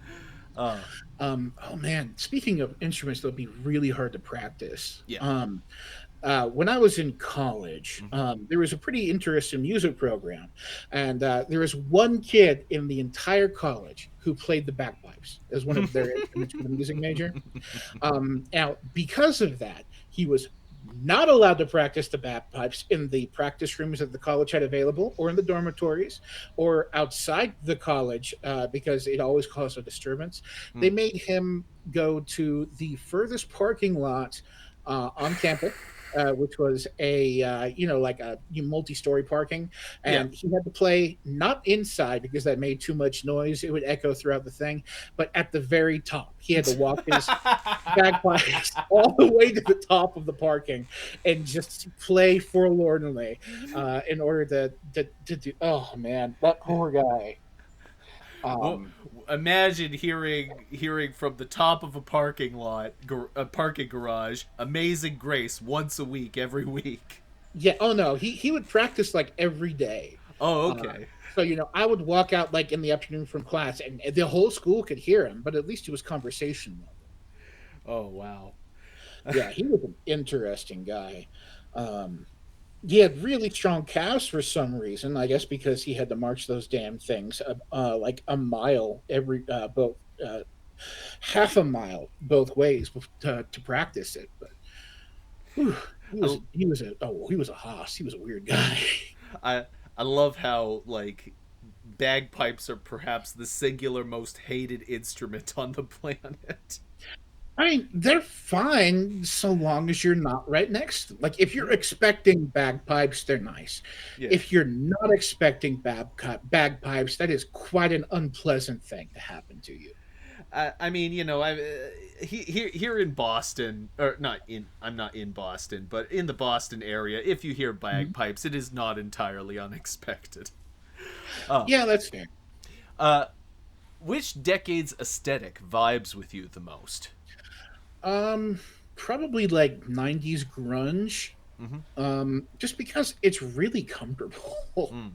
[SPEAKER 1] Uh,
[SPEAKER 2] Oh man, speaking of instruments that'll be really hard to practice.
[SPEAKER 1] yeah.
[SPEAKER 2] When I was in college,
[SPEAKER 1] Hmm.
[SPEAKER 2] there was a pretty interesting music program, and there was one kid in the entire college who played the bagpipes as one of their instruments for the music major. Now, because of that, he was not allowed to practice the bagpipes in the practice rooms that the college had available, or in the dormitories, or outside the college, because it always caused a disturbance. They
[SPEAKER 1] Mm.
[SPEAKER 2] made him go to the furthest parking lot on campus. Which was a like a multi-story parking,
[SPEAKER 1] Yeah.
[SPEAKER 2] and he had to play not inside because that made too much noise; it would echo throughout the thing. But at the very top, he had to walk his bagpipes all the way to the top of the parking and just play forlornly in order to do. Oh man, that poor guy.
[SPEAKER 1] Well,
[SPEAKER 2] Um,
[SPEAKER 1] imagine hearing from the top of a parking lot, a parking garage, "Amazing Grace" once a week, every week.
[SPEAKER 2] yeah. Oh no, he would practice like every day.
[SPEAKER 1] Oh,
[SPEAKER 2] Uh,
[SPEAKER 1] okay.
[SPEAKER 2] so I would walk out like in the afternoon from class, and the whole school could hear him, but at least it was conversation level.
[SPEAKER 1] Oh, wow.
[SPEAKER 2] Yeah, he was an interesting guy. Um, he had really strong calves for some reason. I guess because he had to march those damn things like a mile every both half a mile both ways to practice it. But whew,
[SPEAKER 1] I,
[SPEAKER 2] he was a hoss. He was a weird guy.
[SPEAKER 1] I I love how like bagpipes are perhaps the singular most hated instrument on the planet.
[SPEAKER 2] I mean, they're fine so long as you're not right next to them. Like, if you're
[SPEAKER 1] Yeah.
[SPEAKER 2] expecting bagpipes, they're nice.
[SPEAKER 1] Yeah.
[SPEAKER 2] If you're not expecting bagpipes, that is quite an unpleasant thing to happen to you.
[SPEAKER 1] I mean, you know, here in Boston, or not in, I'm not in Boston, but in the Boston area, if you hear
[SPEAKER 2] Mhm.
[SPEAKER 1] bagpipes, it is not entirely unexpected. Uh,
[SPEAKER 2] Yeah, that's fair.
[SPEAKER 1] uh, which decade's aesthetic vibes with you the most?
[SPEAKER 2] Um, Probably like 90s grunge.
[SPEAKER 1] Mm-hmm.
[SPEAKER 2] Just because it's really comfortable.
[SPEAKER 1] Mm.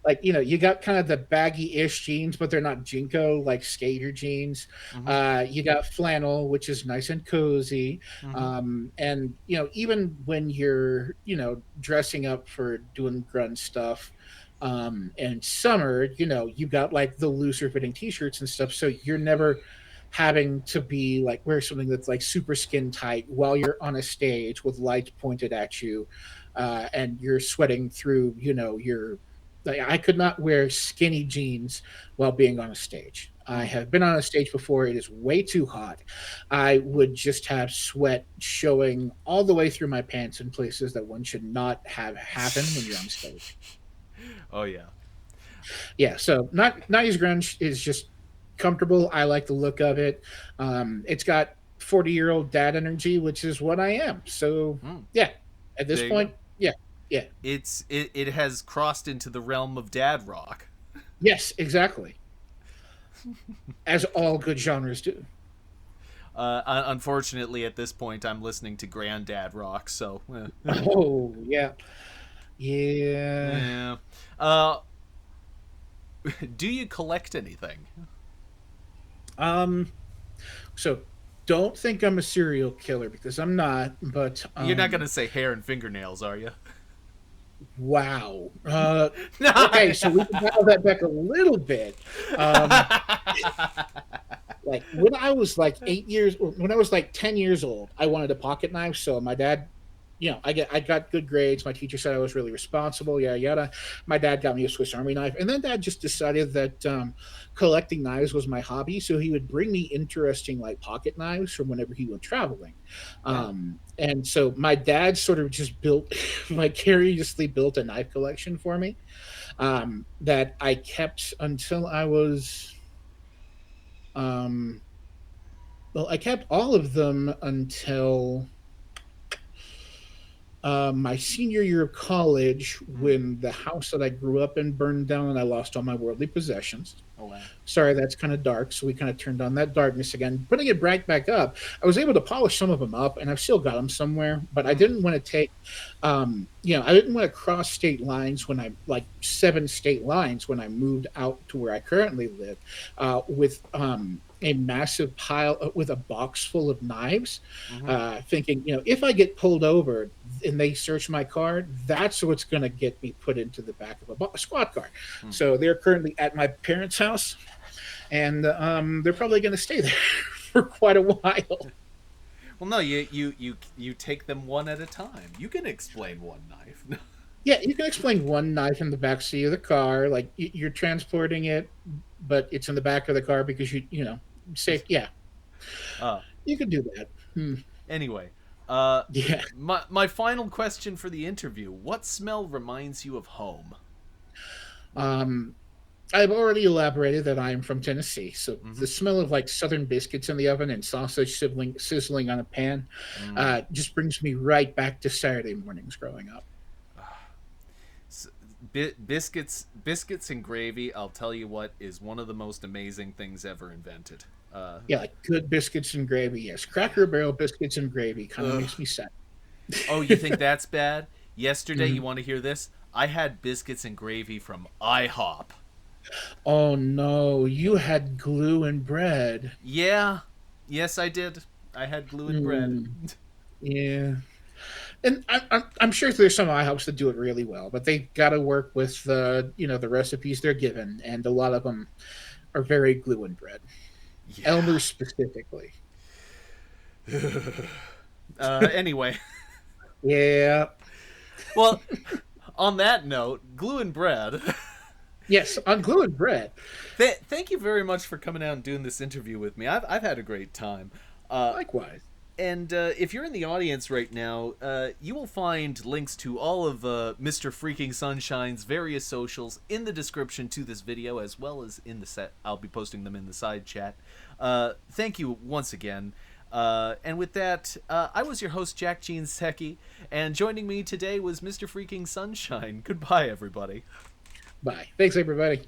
[SPEAKER 2] Like, you got kind of the baggy-ish jeans, but they're not Jinko like skater jeans.
[SPEAKER 1] Mm-hmm.
[SPEAKER 2] You got flannel, which is nice and cozy.
[SPEAKER 1] Mm-hmm.
[SPEAKER 2] And even when you're dressing up for doing grunge stuff, and summer, you got like the looser fitting t-shirts and stuff, so you're never having to be like wear something that's like super skin tight while you're on a stage with lights pointed at you, and you're sweating through your like, I could not wear skinny jeans while being on a stage. I
[SPEAKER 1] Mm.
[SPEAKER 2] have been on a stage before. It is way too hot. I would just have sweat showing all the way through my pants in places that one should not have happen when you're on stage.
[SPEAKER 1] Oh yeah.
[SPEAKER 2] Yeah, so not 90s grunge is just comfortable. I like the look of it. It's got 40-year-old dad energy, which is what I am. So
[SPEAKER 1] Mm.
[SPEAKER 2] yeah, at this
[SPEAKER 1] There you go.
[SPEAKER 2] point, yeah, yeah,
[SPEAKER 1] It has crossed into the realm of dad rock.
[SPEAKER 2] yes, exactly. As all good genres do.
[SPEAKER 1] Unfortunately, at this point, I'm listening to granddad rock, so
[SPEAKER 2] Oh yeah, yeah.
[SPEAKER 1] yeah. Uh, do you collect anything?
[SPEAKER 2] Um, so don't think I'm a serial killer because I'm not. But
[SPEAKER 1] You're not gonna say hair and fingernails, are you?
[SPEAKER 2] wow.
[SPEAKER 1] No.
[SPEAKER 2] Okay, so we can dial that back a little bit. Um, like when I was like 8 years, or when I was like 10 years old, I wanted a pocket knife. So my dad, I got good grades. My teacher said I was really responsible. Yada yada. My dad got me a Swiss Army knife, and then Dad just decided that collecting knives was my hobby. So he would bring me interesting like pocket knives from whenever he went traveling.
[SPEAKER 1] Yeah.
[SPEAKER 2] And so my dad sort of just built, vicariously built a knife collection for me, that I kept until I was um, well, I kept all of them until my senior year of college,
[SPEAKER 1] Mm.
[SPEAKER 2] when the house that I grew up in burned down and I lost all my worldly possessions.
[SPEAKER 1] Oh wow.
[SPEAKER 2] Sorry, that's kind of dark. So we kind of turned on that darkness again. Putting it right back up, I was able to polish some of them up, and I've still got them somewhere. But I
[SPEAKER 1] Mm.
[SPEAKER 2] didn't want to I didn't want to cross state lines when I like 7 state lines when I moved out to where I currently live, with a massive pile with a box full of knives,
[SPEAKER 1] Mm-hmm.
[SPEAKER 2] thinking, if I get pulled over and they search my car, that's what's going to get me put into the back of a squad car.
[SPEAKER 1] Mm.
[SPEAKER 2] So they're currently at my parents' house, and they're probably going to stay there for quite a while.
[SPEAKER 1] Well, no, you take them one at a time. You can explain one knife.
[SPEAKER 2] Yeah, you can explain one knife in the back seat of the car, like you're transporting it, but it's in the back of the car because safe. Yeah,
[SPEAKER 1] uh,
[SPEAKER 2] you could do that.
[SPEAKER 1] anyway,
[SPEAKER 2] Yeah.
[SPEAKER 1] my final question for the interview: what smell reminds you of home?
[SPEAKER 2] Um, I've already elaborated that I'm from Tennessee, so
[SPEAKER 1] Mm-hmm.
[SPEAKER 2] the smell of like southern biscuits in the oven and sausage sizzling on a pan
[SPEAKER 1] Mm.
[SPEAKER 2] just brings me right back to Saturday mornings growing up.
[SPEAKER 1] S- biscuits and gravy. I'll tell you what is one of the most amazing things ever invented.
[SPEAKER 2] Yeah, like good biscuits and gravy. Yes, Cracker Barrel biscuits and gravy kind of
[SPEAKER 1] Ugh.
[SPEAKER 2] makes me sad.
[SPEAKER 1] Oh, you think that's bad? Yesterday, you
[SPEAKER 2] Mhm.
[SPEAKER 1] want to hear this? I had biscuits and gravy from IHOP.
[SPEAKER 2] Oh no, you had glue and bread.
[SPEAKER 1] Yeah, yes, I did. I had glue and bread.
[SPEAKER 2] Mm, yeah. And I'm sure there's some IHOPs that do it really well, but they got to work with the the recipes they're given, and a lot of them are very glue and bread.
[SPEAKER 1] Yeah.
[SPEAKER 2] Elmer's specifically.
[SPEAKER 1] Anyway,
[SPEAKER 2] Yeah.
[SPEAKER 1] well, on that note, glue and bread.
[SPEAKER 2] Yes, on glue and bread.
[SPEAKER 1] Thank you very much for coming out and doing this interview with me. I've had a great time.
[SPEAKER 2] Likewise.
[SPEAKER 1] And if you're in the audience right now, you will find links to all of Mr. Freaking Sunshine's various socials in the description to this video, as well as in the set. I'll be posting them in the side chat. Thank you once again. And with that, I was your host, Jack Jinseki, and joining me today was Mr. Freaking Sunshine. Goodbye, everybody.
[SPEAKER 2] Bye. Thanks, everybody.